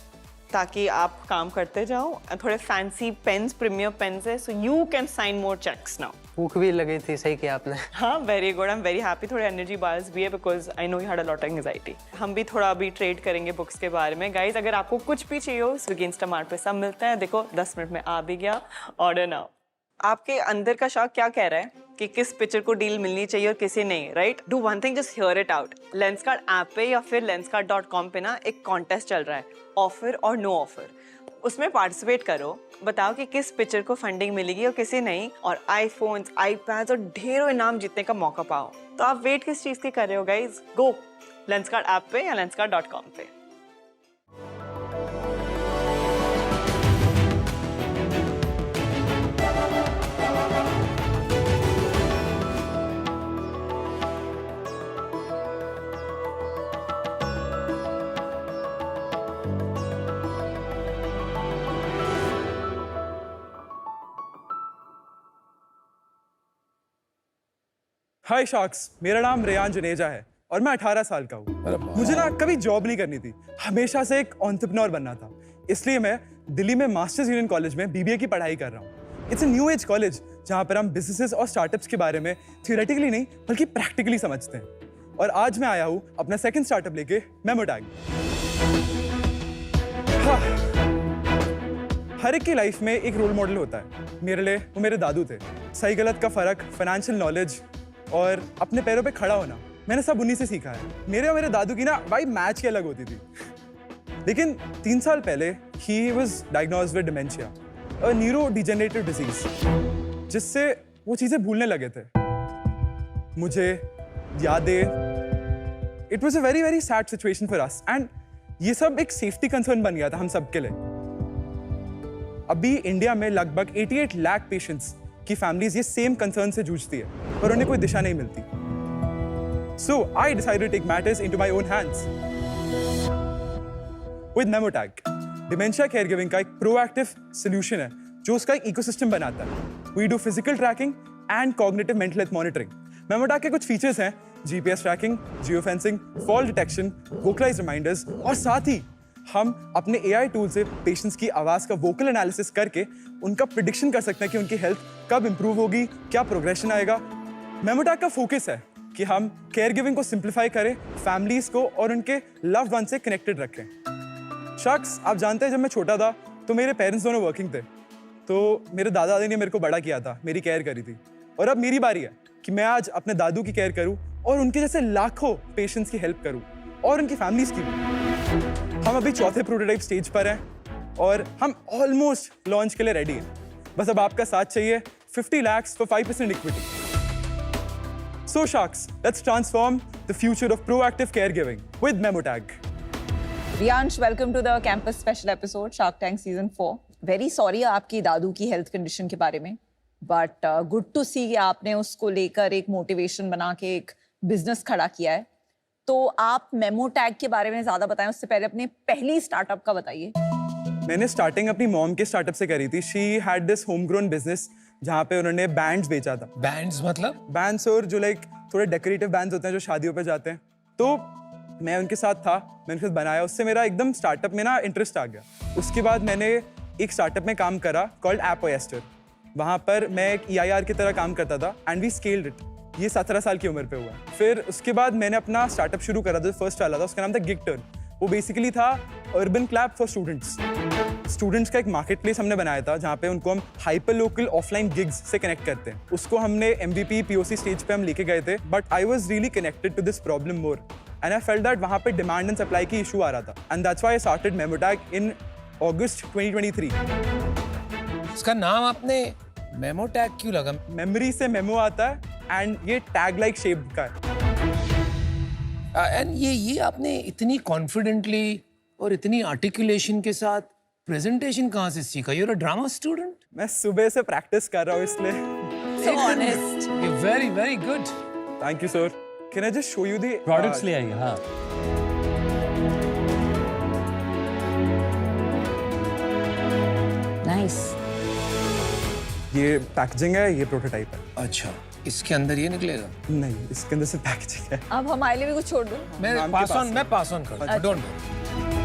ताकि आप काम करते जाओ। थोड़े फैंसी पेन्स, प्रीमियर पेन्स है, so you can sign more checks now. भूख भी लगी थी, सही किया आपने। हाँ, very good, I am very happy. थोड़े एनर्जी बार्स भी है because I know you had a lot of anxiety. हम भी थोड़ा अभी ट्रेड करेंगे बुक्स के बारे में। गाइज, अगर आपको कुछ भी चाहिए हो, स्विगी इंस्टामार्ट पे सब मिलता है। देखो 10 मिनट में आ भी गया, ऑर्डर नाउ। आपके अंदर का शौक क्या कह रहा है कि किस पिक्चर को डील मिलनी चाहिए और किसी नहीं, right? Do one thing, just here it out. Lenskart app पे या फिर lenskart.com पे ना एक कॉन्टेस्ट चल रहा है, ऑफर और नो ऑफर। उसमें पार्टिसिपेट करो, बताओ कि किस पिक्चर को फंडिंग मिलेगी और किसी नहीं, और आईफोन्स, आईपैड्स और ढेरों इनाम जीतने का मौका पाओ। तो आप वेट किस चीज की कर रहे हो गाइज? गो लेंसकार्ट ऐप पे या lenskart.com पे। हाय शार्क्स, मेरा नाम रेयान जुनेजा है और मैं 18 साल का हूँ। मुझे ना कभी जॉब नहीं करनी थी, हमेशा से एक एंटरप्रेन्योर बनना था। इसलिए मैं दिल्ली में मास्टर्स यूनियन कॉलेज में बीबीए की पढ़ाई कर रहा हूँ। It's a new age college जहाँ पर हम बिजनेसेस और स्टार्टअप्स के बारे में थियोरेटिकली नहीं बल्कि प्रैक्टिकली समझते हैं। और आज मैं आया हूँ अपना सेकंड स्टार्टअप लेके, मेमोटैग। हाँ, हर एक की लाइफ में एक रोल मॉडल होता है। मेरे लिए वो मेरे दादू थे। सही गलत का फर्क, फाइनेंशियल नॉलेज और अपने पैरों पे खड़ा होना, मैंने सब उन्हीं से सीखा है। मेरे और मेरे दादू की ना भाई मैच की अलग होती थी। लेकिन 3 साल पहले he was diagnosed with dementia, a neuro degenerative disease, जिससे वो चीजें भूलने लगे थे। मुझे यादें, it was a very very sad situation for us and ये सब एक सेफ्टी कंसर्न बन गया था हम सब के लिए। अभी इंडिया में लगभग 88 लाख पेशेंट्स की फैमिलीज ये सेम कंसर्न से जूझती है पर उन्हें कोई दिशा नहीं मिलती। So I decided to take matters into my own hands. With Memotag, dementia caregiving का एक proactive solution है जो उसका एक ecosystem बनाता है। We do physical tracking and cognitive mental health monitoring. Memotag के कुछ features हैं GPS tracking, geofencing, fall detection, vocalized reminders और साथ ही हम अपने AI टूल से पेशेंट्स की आवाज़ का वोकल एनालिसिस करके उनका प्रिडिक्शन कर सकते हैं कि उनकी हेल्थ कब इंप्रूव होगी, क्या प्रोग्रेशन आएगा। मेमोटैग का फोकस है कि हम केयर गिविंग को सिंप्लीफाई करें, फैमिलीज को और उनके लव्ड वन से कनेक्टेड रखें। शख्स, आप जानते हैं जब मैं छोटा था तो मेरे पेरेंट्स दोनों वर्किंग थे, तो मेरे दादा दादी ने मेरे को बड़ा किया था, मेरी केयर करी थी। और अब मेरी बारी है कि मैं आज अपने दादू की केयर करूं और उनके जैसे लाखों पेशेंट्स की हेल्प करूं और उनकी फैमिलीज की भी। हम अभी चौथे प्रोटोटाइप स्टेज पर हैं और हम ऑलमोस्ट लॉन्च के लिए रेडी हैं। बस अब आपका साथ चाहिए। 50 lakhs for 5% equity. So Sharks, let's transform the future of proactive caregiving with Memotag. Riyansh, welcome to the campus special episode Shark Tank season 4। Very sorry आपकी दादू की हेल्थ कंडीशन के बारे में, बट गुड टू सी कि आपने उसको लेकर एक मोटिवेशन बना के एक बिजनेस खड़ा किया है। तो आप मेमोटैग के बारे में ज्यादा बताएं, उससे पहले अपने पहली स्टार्टअप का बताइए। मैंने स्टार्टिंग अपनी मॉम के स्टार्टअप से करी थी। She had this home grown business जहाँ पे उन्होंने बैंड्स बेचा था। बैंड्स मतलब? बैंड्स और जो लाइक थोड़े डेकोरेटिव बैंड्स होते हैं जो शादियों पे जाते हैं। तो मैं उनके साथ था, मैंने उनके साथ बनाया, उससे मेरा एकदम स्टार्टअप में ना इंटरेस्ट आ गया। उसके बाद मैंने एक स्टार्टअप में काम करा कॉल्ड ऐप ओएस्टर। वहाँ पर मैं एक EIR की तरह काम करता था एंड वी स्केल्ड इट। ये 17 साल की उम्र पे हुआ। फिर उसके बाद मैंने अपना स्टार्टअप शुरू करा था, फर्स्ट वाला था, उसका नाम था गिगटर्न। वो बेसिकली था urban club for students. Students का एक मार्केट प्लेस हमने बनाया था जहाँ पे उनको हम हाइपर लोकल ऑफलाइन गिग्स से कनेक्ट करते हैं। उसको हमने MVP POC स्टेज पे हम लेके गए थे, but I was really connected to this problem more and I felt that वहाँ पे डिमांड एंड सप्लाई की इशू आ रहा था and that's why I started memotag in August 2023। उसका नाम आपने मेमोटैग क्यों लगा? मेमोरी से मेमो आता है एंड ये टैग लाइक शेप का है। एंड ये आपने इतनी कॉन्फिडेंटली और इतनी आर्टिकुलेशन के साथ प्रेजेंटेशन कहाँ से सीखा? You're a drama student? मैं सुबह से प्रैक्टिस कर रहा हूँ इसलिए। So honest. You're very, very good. Thank you sir. Can I just show you the products ले आइए। हाँ, Nice. ये पैकेजिंग है, ये प्रोटोटाइप है। अच्छा, इसके अंदर ये निकलेगा? नहीं, इसके अंदर से पैकेजिंग है। अब हमारे लिए भी कुछ छोड़ दो। मैं नाम के पास पास ऑन कर, don't worry.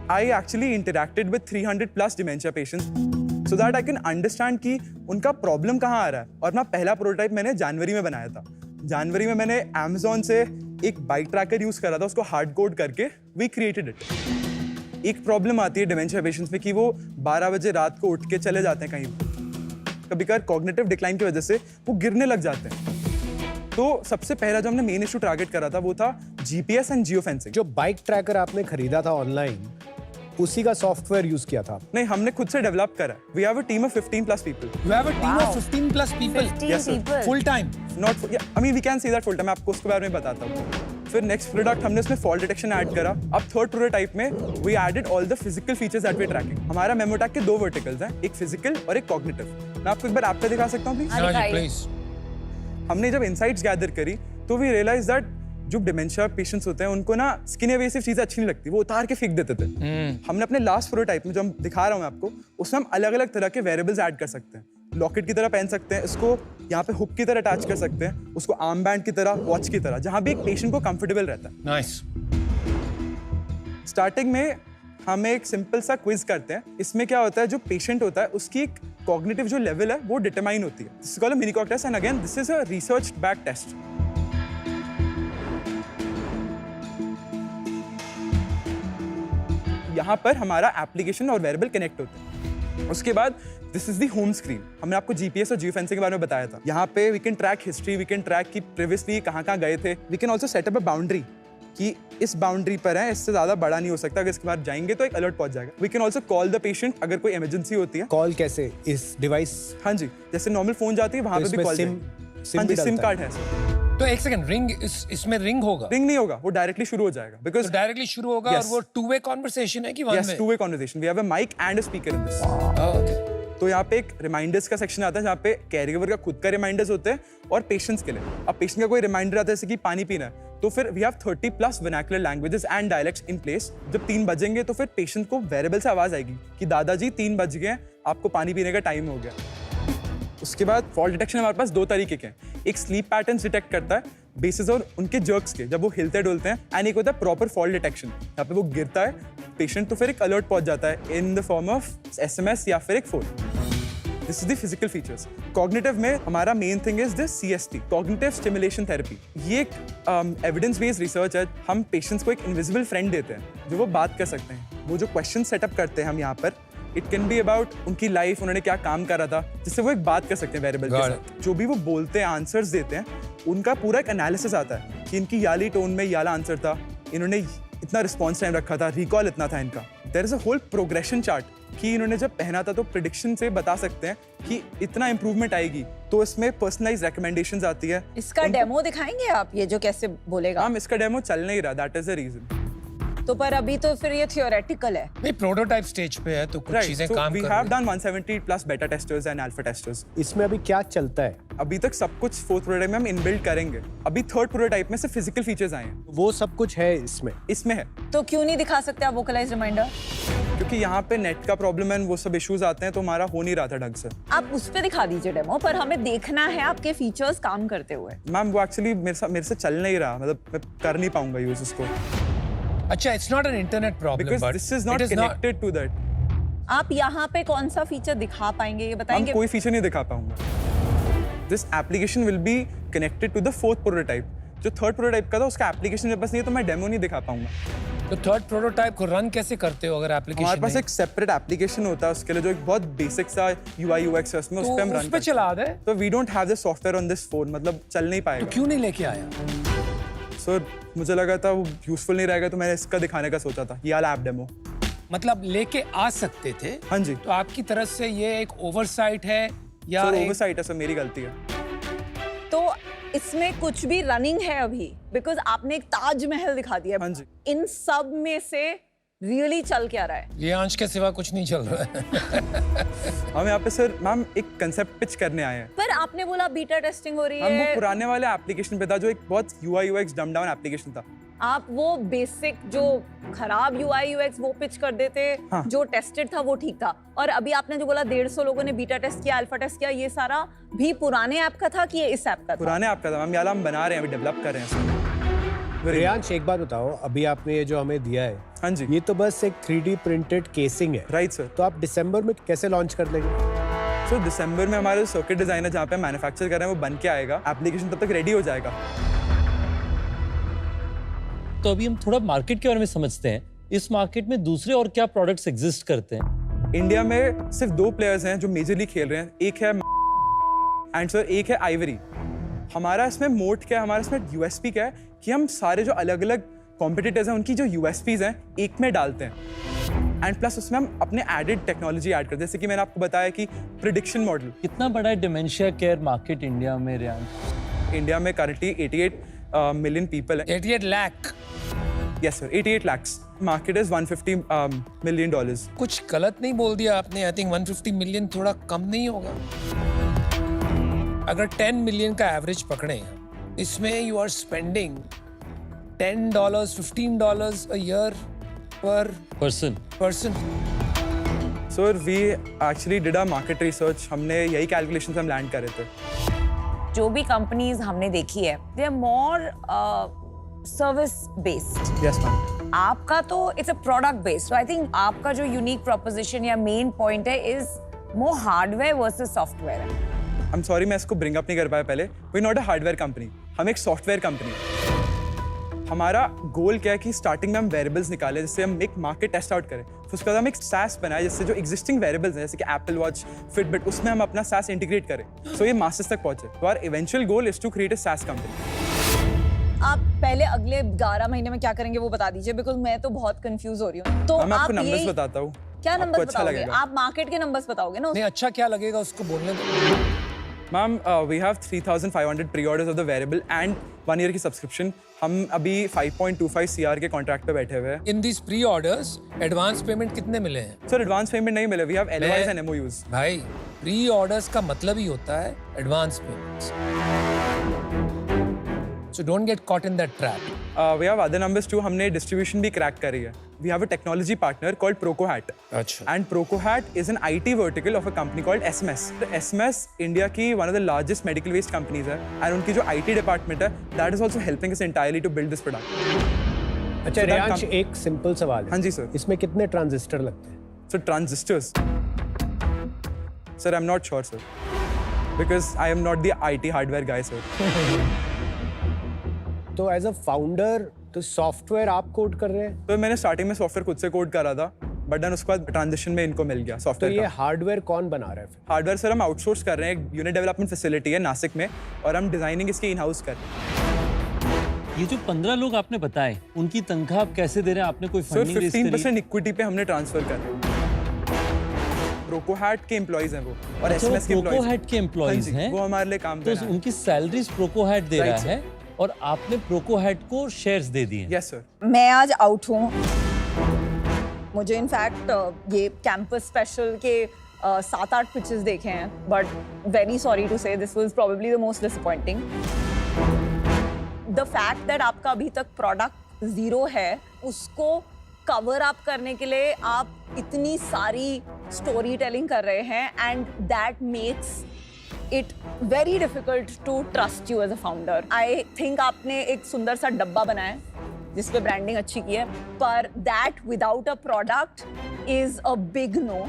I actually interacted with 300 plus dementia patients so that I can understand कि उनका प्रॉब्लम कहाँ आ रहा है। और ना पहला प्रोटोटाइप मैंने जनवरी में बनाया था। जनवरी में मैंने Amazon से एक बाइक ट्रैकर यूज करा था, उसको हार्ड कोड करके we created it। एक प्रॉब्लम आती है डिमेंशिया पेशेंट्स में कि वो 12 बजे रात को उठ के चले जाते हैं कहीं, कभी कभार कॉग्निटिव डिक्लाइन की वजह से वो गिरने लग जाते हैं। तो सबसे पहला जो हमने मेन इशू टारगेट करा था वो था जीपीएस एंड जियो फेंसिंग। जो बाइक ट्रैकर आपने खरीदा था ऑनलाइन, उसी का सॉफ्टवेयर यूज किया था? नहीं, हमने खुद से डेवलप करा। We have a team of 15 plus people. You have a team of 15 plus people. 15 Yes, sir. people. Full time. Not I mean we can see that full time. मैं आपको उसके बारे में बताता हूँ। फिर नेक्स्ट प्रोडक्ट हमने उसमें फॉल डिटेक्शन ऐड करा। अब थर्ड प्रोटोटाइप में we added all the physical features that we tracking. हमारा मेमोटैक के 2 वर्टिकल्स हैं, एक फिजिकल और एक कॉग्निटिव। मैं आपको एक बार ऐप पे दिखा सकता हूँ प्लीज? हाँ, Raji, दिखाइए। please. हमने जब इनसाइट्स गैदर करी तो वी रियलाइज दैट जो डिमेंशिया पेशेंट्स होते हैं उनको ना स्किन एवेसिव चीजें अच्छी नहीं लगती, वो उतार के फेंक देते थे। हमने अपने लास्ट प्रोटोटाइप में जो हम दिखा रहा हूँ मैं आपको, उसमें हम अलग अलग तरह के वेरिएबल्स ऐड कर सकते हैं। लॉकेट की तरह पहन सकते हैं, इसको यहाँ पे हुक की तरह अटैच कर सकते हैं, उसको आर्म बैंड की तरह, वॉच की तरह, जहाँ भी एक पेशेंट को कंफर्टेबल रहता है। Nice. स्टार्टिंग में हम एक सिंपल सा क्विज करते हैं। इसमें क्या होता है, जो पेशेंट होता है उसकी एक कॉग्निटिव जो लेवल है वो डिटरमाइन होती है। This is called a mini cog test and again this is a research back test. यहाँ पर हमारा एप्लीकेशन और वेरिएबल कनेक्ट होते हैं। उसके बाद this is the home screen. हमने आपको जीपीएस और जियो फेंसिंग के बारे में बताया था। यहाँ पे we can track history, we can track कि प्रीवियसली कहाँ गए थे। We can also set up a boundary कि इस बाउंड्री पर है, इससे ज्यादा बड़ा नहीं हो सकता, अगर इसके बाद जाएंगे तो एक अलर्ट पहुंच जाएगा। We can also call the patient अगर कोई इमरजेंसी होती है। कॉल कैसे? इस डिवाइस? हाँ जी, जैसे नॉर्मल फोन जाती है वहां पे भी कॉल। सिम कार्ड है। तो एक सेकंड, रिंग इसमें रिंग होगा? रिंग नहीं होगा, वो डायरेक्टली शुरू हो जाएगा। बिकॉज डायरेक्टली शुरू होगा। Yes. और वो टू वे कॉन्वर्सेशन है कि one yes, way? Two way conversation. We have a mic and a speaker in this. Okay. तो यहाँ पे एक रिमाइंडर्स का सेक्शन आता है जहाँ पे कैरीगिवर का खुद का रिमाइंडर्स होते हैं और पेशेंट्स के लिए। अब पेशेंट का कोई रिमाइंडर आता है जैसे कि पानी पीना है, तो फिर we have 30 plus vernacular languages and dialects in place. जब 3 बजेंगे तो फिर पेशेंट को वेरिएबल से आवाज आएगी कि दादाजी 3 बज गए, आपको पानी पीने का टाइम हो गया। उसके बाद फॉल डिटेक्शन हमारे पास 2 तरीके के हैं। एक स्लीप पैटर्न्स डिटेक्ट करता है बेसिस और उनके जर्क्स के, जब वो हिलते डुलते हैं, एंड एक होता है प्रॉपर फॉल डिटेक्शन, यहाँ पे वो गिरता है पेशेंट तो फिर एक अलर्ट पहुंच जाता है in the form of SMS या फिर एक phone. This is the physical features. Cognitive में हमारा main thing is this CST, cognitive stimulation therapy. ये एक एविडेंस बेस्ड रिसर्च है। हम पेशेंट्स को एक इनविजिबल फ्रेंड देते हैं जो वो बात कर सकते हैं। वो जो क्वेश्चन सेटअप करते हैं हम यहाँ पर, इट कैन बी अबाउट उनकी लाइफ, उन्होंने क्या काम करा था, जिससे वो एक बात कर सकते हैं वेरिएबल के साथ। जो भी वो बोलते हैं, आंसर्स देते हैं, उनका पूरा एक एनालिसिस आता है कि इनकी याली टोन में याला आंसर था, इन्होंने इतना रिस्पॉन्स टाइम रखा था, रिकॉल इतना था इनका। There is a whole progression chart कि इन्होंने जब पहना था तो प्रेडिक्शन से बता सकते हैं कि इतना इंप्रूवमेंट आएगी। तो इसमें पर्सनलाइज रिकमेंडेशंस आती है। इसका डेमो दिखाएंगे आप, ये जो कैसे बोलेगा? हम इसका डेमो चल नहीं रहा, दैट इज द रीजन। तो पर अभी तो फिर ये थियोरेटिकल है। नहीं, प्रोटोटाइप स्टेज पे है तो कुछ चीजें काम वी कर हैव रही हैं। डन 170 प्लस बेटा टेस्टर्स एंड अल्फा टेस्टर्स। इसमें अभी क्या चलता है? अभी तक सब कुछ 4th प्रोटोटाइप में हम इनबिल्ड करेंगे। अभी 3rd प्रोटोटाइप में से फिजिकल फीचर्स आए हैं। वो सब कुछ है इसमें है। तो क्यों नहीं दिखा सकते आप वोकलाइज रिमाइंडर? क्योंकि यहाँ पे नेट का प्रॉब्लम है, वो सब इश्यूज आते हैं, तो हमारा हो नहीं रहा था ढंग से। आप उस पे दिखा दीजिए डेमो, पर हमें देखना है आपके फीचर्स काम करते हुए। मैम वो एक्चुअली मेरे से चल नहीं रहा, मतलब मैं कर नहीं पाऊंगा यूज उसको। अच्छा, it's not an internet problem, because this is not connected to that. आप यहाँ पे कौन सा फीचर दिखा पाएंगे, ये बताएंगे? हम कोई फीचर नहीं दिखा पाऊंगा। This application will be connected to the 4th prototype. जो 3rd प्रोटोटाइप का था उसका एप्लीकेशन मेरे पास नहीं है, तो मैं डेमो नहीं दिखा पाऊंगा। तो 3rd प्रोटोटाइप को रन कैसे करते हो अगर एप्लीकेशन? हमारे पास एक सेपरेट एप्लीकेशन होता है उसके लिए, जो एक बहुत बेसिक सा UI UX है, उसमें उस पे हम रन उस पे चला दे। तो we don't have the software on this phone, मतलब चल नहीं पाएगा। तो क्यों नहीं लेके आया? सर मुझे लगा था वो यूजफुल नहीं रहेगा, तो मैंने इसका दिखाने का सोचा था, ये वाला ऐप डेमो। मतलब लेके आ सकते थे? हाँ जी। तो आपकी तरफ से ये एक ओवरसाइट है या? सर ओवरसाइट है सर, मेरी गलती है। तो इसमें कुछ भी रनिंग है अभी? बिकॉज आपने एक ताजमहल दिखा दिया। हाँ जी। इन सब में से रियली चल क्या रहा है? ये अंश के सिवा कुछ नहीं चल रहा है। हम यहाँ पे सर मैम एक कंसेप्ट पिच करने आए हैं। पर आपने बोला बीटा टेस्टिंग हो रही हम वो है। पुराने वाले एप्लीकेशन पे था जो एक बहुत UI UX डम डाउन एप्लीकेशन था। आप वो बेसिक जो खराब UI UX वो पिच कर देते। हाँ। जो टेस्टेड था वो ठीक था। और अभी आपने जो बोला 150 लोगों ने बीटा टेस्ट किया, अल्फा टेस्ट किया, ये सारा भी पुराने ऐप का था कि ये इस ऐप का था? पुराने ऐप का था मैम, याला हम बना रहे हैं, अभी डेवलप कर रहे हैं। रियांश एक बात बताओ, अभी आपने ये जो हमें दिया है, हाँ जी। ये तो बस एक 3D प्रिंटेड केसिंग है, राइट सर। तो आप दिसंबर में कैसे लॉन्च कर लेंगे? सो दिसंबर में हमारे सर्किट डिजाइनर जहाँ पे मैन्युफैक्चर कर रहे हैं वो बन के आएगा, एप्लीकेशन तब तक रेडी हो जाएगा। तो अभी हम थोड़ा मार्केट के बारे में समझते हैं। इस मार्केट में दूसरे और क्या प्रोडक्ट्स एग्जिस्ट करते हैं? इंडिया में सिर्फ 2 प्लेयर्स हैं जो मेजरली खेल रहे हैं, एक है एंड सर एक है आइवरी। हमारा इसमें मोट क्या है, हमारा इसमें यूएसपी क्या है कि हम सारे जो अलग अलग कॉम्पिटिटर्स हैं उनकी जो यूएसपीज हैं एक में डालते हैं, एंड प्लस उसमें हम अपने एडेड टेक्नोलॉजी ऐड करते हैं। जैसे कि मैंने आपको बताया कि प्रिडिक्शन मॉडल। कितना बड़ा है डिमेंशिया केयर मार्केट इंडिया में रियांश? इंडिया में करंटली 88 मिलियन पीपल है। 88 lakh. Yes sir, 88 lakhs। Market is $150 million। कुछ गलत नहीं बोल दिया आपने। आई थिंक 150 मिलियन थोड़ा कम नहीं होगा? अगर 10 मिलियन का एवरेज पकड़े, इसमें you are spending $10, $15 a year per person। Sir we actually did a market research, हमने यही कैलकुलेशन से हम लैंड कर रहे थे। जो भी कंपनीज हमने देखी है, they are more service based. Yes ma'am. आपका तो it's a product based. I think आपका जो यूनिक प्रोपोजिशन या मेन पॉइंट है is more hardware versus software. I am sorry मैं इसको ब्रिंग अप नहीं कर पाया पहले। We not a hardware company, हम एक सॉफ्टवेयर कंपनी है। हमारा गोल क्या है कि स्टार्टिंग में हम वेरिएबल्स निकालें जिससे हम एक मार्केट टेस्ट आउट करें, फिर उसके बाद हम एक SaaS बनाए जिससे जो एग्जिस्टिंग वेरिएबल्स हैं जैसे कि एप्पल वॉच, फिटबिट, उसमें हम अपना SaaS इंटीग्रेट करें सो ये मास्टर्स तक पहुंचे। तो our eventual goal is to create a SaaS company. आप पहले अगले 11 महीने में क्या करेंगे वो बता दीजिए, बिकॉज मैं तो बहुत कंफ्यूज हो रही हूँ। तो मैं आपको आप नंबर्स यही- बताता हूँ। क्या आपको नंबर्स अच्छा बताओगे? लगेगा। आप मार्केट के नंबर्स बताओगे ना। नहीं, अच्छा क्या लगेगा उसको बोलने दो। Ma'am we have 3,500 pre orders of the wearable and 1 year की सब्सक्रिप्शन। हम अभी 5.25 CR के कॉन्ट्रैक्ट पे बैठे हुए हैं। In this pre orders advance payment कितने मिले हैं? सर एडवांस पेमेंट नहीं मिले, we have LOIs and MOUs। भाई प्री ऑर्डर्स का मतलब ही होता है advance payments. So don't get caught in that trap. We have other numbers too, हमने डिस्ट्रीब्यूशन भी क्रैक करी है। We have a technology partner called ProcoHat। अच्छा। And ProcoHat is an IT vertical of a company called SMS। SMS India की one of the largest medical waste companies है, and उनकी जो IT department है that is also helping us entirely to build this product. अच्छा रियांश, एक simple सवाल है। हाँ जी सर। इसमें कितने ट्रांजिस्टर लगते हैं? So transistors. Sir, I'm not sure, sir, because I am not the IT hardware guy, sir. तो एज अ फाउंडर तो सॉफ्टवेयर आप कोड कर रहे हैं, तो मैंने स्टार्टिंग में सॉफ्टवेयर खुद से कोड करा था, बट देन उसके बाद ट्रांजिशन में इनको मिल गया तो सॉफ्टवेयर ये का। हार्डवेयर कौन बना रहा है फिर? हार्डवेयर सर हम आउटसोर्स कर रहे हैं, एक यूनिट डेवलपमेंट फैसिलिटी है नासिक में, और हम डिजाइनिंग इसकी इन हाउस कर रहे हैं। ये जो 15 लोग आपने बताए, उनकी तंखा आप कैसे दे रहे हैं? आपने कोई सर फंडिंग रेज करी? 15% इक्विटी पे हमने ट्रांसफर कर ProcoHat के एम्प्लॉइज हैं वो, और अच्छा, SMS के वो एम्प्लॉइज ProcoHat के एम्प्लॉइज हैं, वो हमारे लिए काम तो कर रहे हैं। उनकी सैलरीज ProcoHat दे Right, रहा sir. है और आपने ProcoHat को शेयर्स दे दिए। Yes sir. मैं आज आउट हूँ। मुझे इनफैक्ट ये कैंपस स्पेशल के 7-8 पिचेस देखे हैं, बट वेरी सॉरी टू से this was probably the most disappointing. The fact that आपका अभी तक प्रोडक्ट 0 है, उसको कवर अप करने के लिए आप इतनी सारी स्टोरी टेलिंग कर रहे हैं, and that makes it very difficult to trust you as a founder. I think आपने एक सुंदर सा डब्बा बनाया है जिस पे ब्रांडिंग अच्छी की है, पर that without a product is a big no.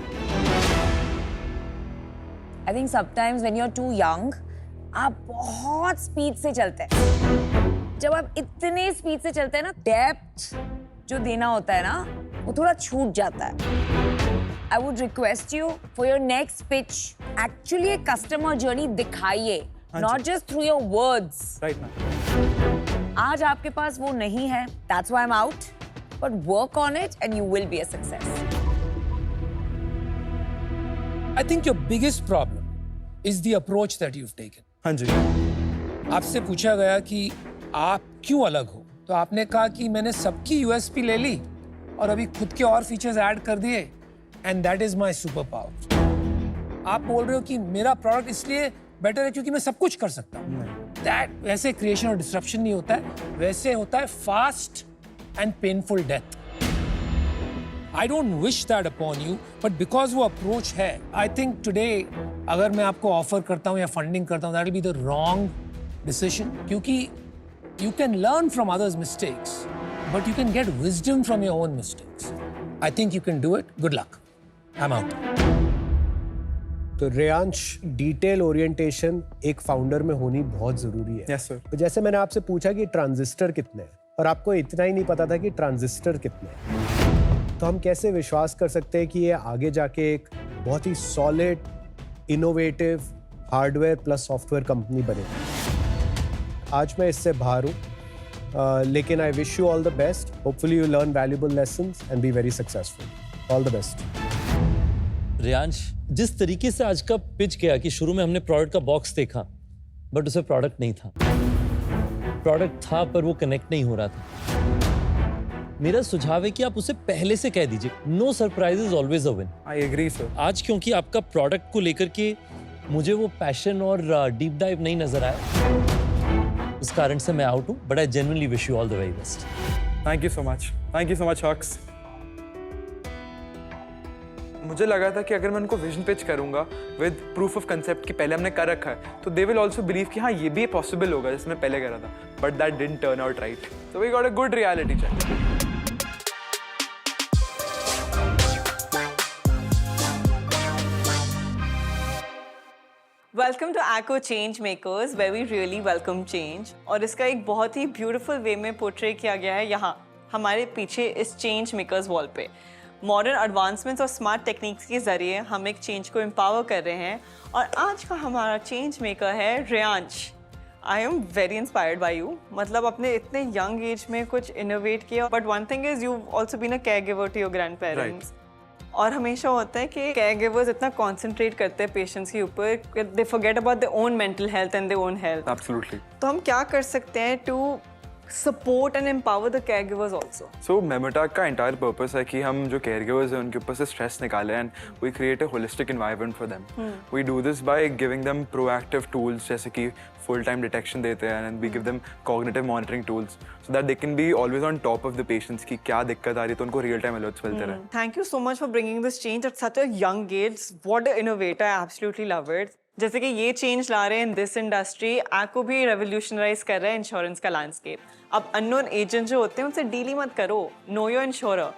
I think sometimes when you are too young, आप बहुत स्पीड से चलते हैं। जब आप इतने स्पीड से चलते हैं ना, डेप्थ जो देना होता है ना, वो थोड़ा छूट जाता है। I would request you for your next pitch, actually एक कस्टमर जर्नी दिखाइए, not just through your words. Right ma'am. आज आपके पास वो नहीं है, that's why I am out, but work on it and you will be a success. I think your biggest problem is the approach that you've taken. हाँ जी। आपसे पूछा गया कि आप क्यों अलग हो, तो आपने कहा कि मैंने सबकी USP ले ली और अभी खुद के और फीचर्स ऐड कर दिए, and that is my super power. आप बोल रहे हो कि मेरा प्रोडक्ट इसलिए बेटर है क्योंकि मैं सब कुछ कर सकता हूँ। दैट वैसे क्रिएशन और डिस्ट्रप्शन नहीं होता है, वैसे होता है fast and painful death. I don't wish that upon you, but because वो अप्रोच है, I think today अगर मैं आपको ऑफर करता हूँ या फंडिंग करता हूँ, that will be the wrong decision, क्योंकि You can learn from others' mistakes, but you can get wisdom from your own mistakes. I think you can do it. Good luck. I'm out. तो Reyansh, detail orientation एक founder में होनी बहुत जरूरी है। Yes sir. तो जैसे मैंने आपसे पूछा कि ट्रांजिस्टर कितने हैं और आपको इतना ही नहीं पता था कि ट्रांजिस्टर कितने हैं, तो हम कैसे विश्वास कर सकते हैं कि ये आगे जाके एक बहुत ही solid, innovative hardware plus software company बनेगी। आज मैं इससे बाहर हूँ, लेकिन I wish you all the best. Hopefully you learn valuable lessons and be very successful. All the best. Riyansh, जिस तरीके से आज का पिच गया कि शुरू में हमने प्रोडक्ट का बॉक्स देखा बट उसमें प्रोडक्ट नहीं था, प्रोडक्ट था पर वो कनेक्ट नहीं हो रहा था। मेरा सुझाव है कि आप उसे पहले से कह दीजिए, no surprises always a win. I agree sir. आज क्योंकि आपका प्रोडक्ट को लेकर के मुझे वो पैशन और डीप डाइव नहीं नजर आया, उस कारण से मैं आउट हूँ, but I genuinely wish you all the very best. Thank you so much. Thank you so much हक्स। मुझे लगा था कि अगर मैं उनको विजन पिच करूंगा विद प्रूफ ऑफ कंसेप्ट कि पहले हमने कर रखा है, तो दे विल आल्सो बिलीव कि हाँ ये भी पॉसिबल होगा जैसे मैं पहले करा था, but that didn't turn out right. So we got a good reality check. Welcome to ACO change makers, where we really welcome change. और इसका एक बहुत ही ब्यूटीफुल वे में पोर्ट्रे किया गया है यहाँ हमारे पीछे इस चेंज मेकर्स वॉल पे। मॉडर्न एडवांसमेंट्स और स्मार्ट टेक्निक्स के ज़रिए हम एक चेंज को एम्पावर कर रहे हैं। और आज का हमारा चेंज मेकर है Reyansh. I am very inspired by you. मतलब अपने इतने यंग एज में कुछ इनोवेट किया, but one thing is you also been a caregiver to your grandparents. और हमेशा होता है कि केयर गिवर्स इतना कॉन्सेंट्रेट करते हैं पेशेंट्स के ऊपर, they forget about their own mental health and their own health. Absolutely. तो हम क्या कर सकते हैं to support and empower the caregivers also? So Memotac का entire purpose है कि हम जो caregivers हैं उनके ऊपर से stress निकालें and we create a holistic environment for them. We do this by giving them proactive tools जैसे कि full time detection देते हैं and we give them cognitive monitoring tools so that they can be always on top of the patients कि क्या दिक्कत आ रही है तो उनको real time alerts मिलते रहें। Thank you so much for bringing this change at such a young age. What an innovator! I absolutely love it. जैसे कि ये चेंज ला रहे हैं इन दिस इंडस्ट्री, ACO भी रेवोल्यूशनराइज कर रहा है इंश्योरेंस का लैंडस्केप। अब अननोन एजेंट जो होते हैं उनसे डील ही मत करो, नो योर इंश्योरर।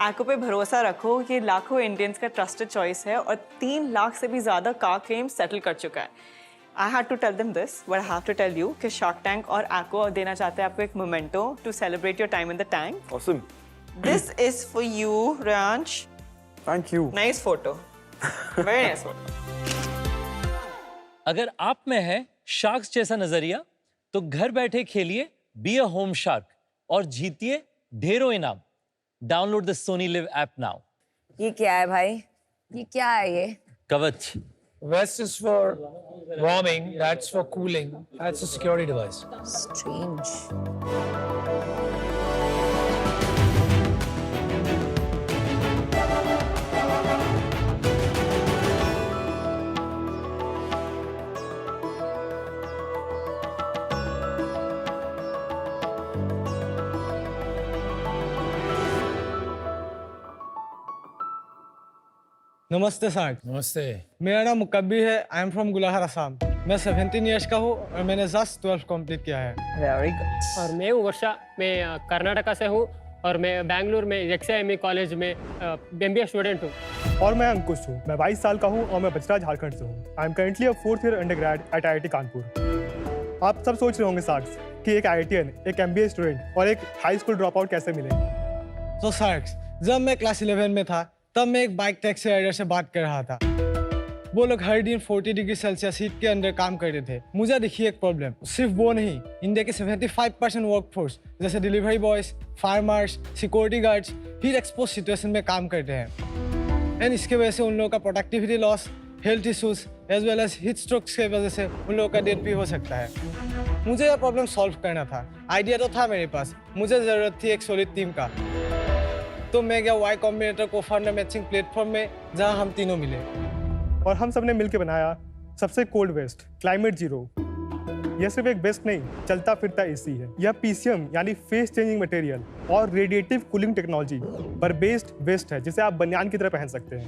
ACO पे भरोसा रखो, ये लाखों इंडियंस का ट्रस्टेड चॉइस है और 3 लाख से भी ज़्यादा कार क्लेम सेटल कर चुका है। I had to tell them this, but I have to tell you कि शार्क टैंक और ACO देना चाहते हैं आपको एक memento to celebrate your time in the tank. Awesome. This is for you Reyansh. Thank you. Nice photo, very nice photo. अगर आप में है शार्क्स जैसा नजरिया तो घर बैठे खेलिए बी अ होम शार्क और जीतिए ढेरों इनाम। Download the Sony live app now. ये क्या है भाई? ये क्या है ये? कवच। Vest is for warming, that's for cooling, that's a security device. Strange. नमस्ते सार्क। नमस्ते। मेरा नाम मुकब्बी है। I am from Gulahar Assam. मैं 17 ईयर्स का हूँ और मैंने जस्ट 12 कंप्लीट किया है। Very good. और मैं हूँ वर्षा, मैं कर्नाटका से हूँ और मैं बेंगलुरु में XIME कॉलेज में MBA स्टूडेंट हूँ। और मैं अंकुश हूँ, मैं 22 साल का हूँ और मैं बचरा झारखंड से हूँ। I am currently a 4th year undergrad at IIT Kanpur. आप सब सोच रहे होंगे सार्क्स कि एक IITian, एक MBA स्टूडेंट और एक हाई स्कूल ड्रॉप आउट कैसे मिले। तो सार्क्स, जब मैं क्लास 11 में था तब मैं एक बाइक टैक्सी राइडर से बात कर रहा था। वो लोग हर दिन 40 डिग्री सेल्सियस हीट के अंदर काम कर रहे थे। मुझे दिखी एक प्रॉब्लम, सिर्फ वो नहीं, इंडिया के 75% वर्कफोर्स जैसे delivery boys, farmers, security guards heat expose situation में काम करते हैं। एंड इसके वजह से उन लोगों का productivity loss, health issues as well as heat strokes की वजह से उन लोगों का डेथ भी हो सकता है। मुझे यह प्रॉब्लम सॉल्व करना था। आइडिया तो था मेरे पास, मुझे ज़रूरत थी एक सॉलिड टीम का। तो मैं गया Y कॉम्बिनेटर को फाउंडर मैचिंग प्लेटफॉर्म में, जहां हम तीनों मिले और हम सब ने मिलकर बनाया सबसे कोल्ड वेस्ट क्लाइमेट जीरो। यह सिर्फ एक वेस्ट नहीं, चलता फिरता AC है। यह PCM यानी फेस चेंजिंग मटेरियल और रेडिएटिव कूलिंग टेक्नोलॉजी पर बेस्ड वेस्ट है, जिसे आप बनियान की तरह पहन सकते हैं।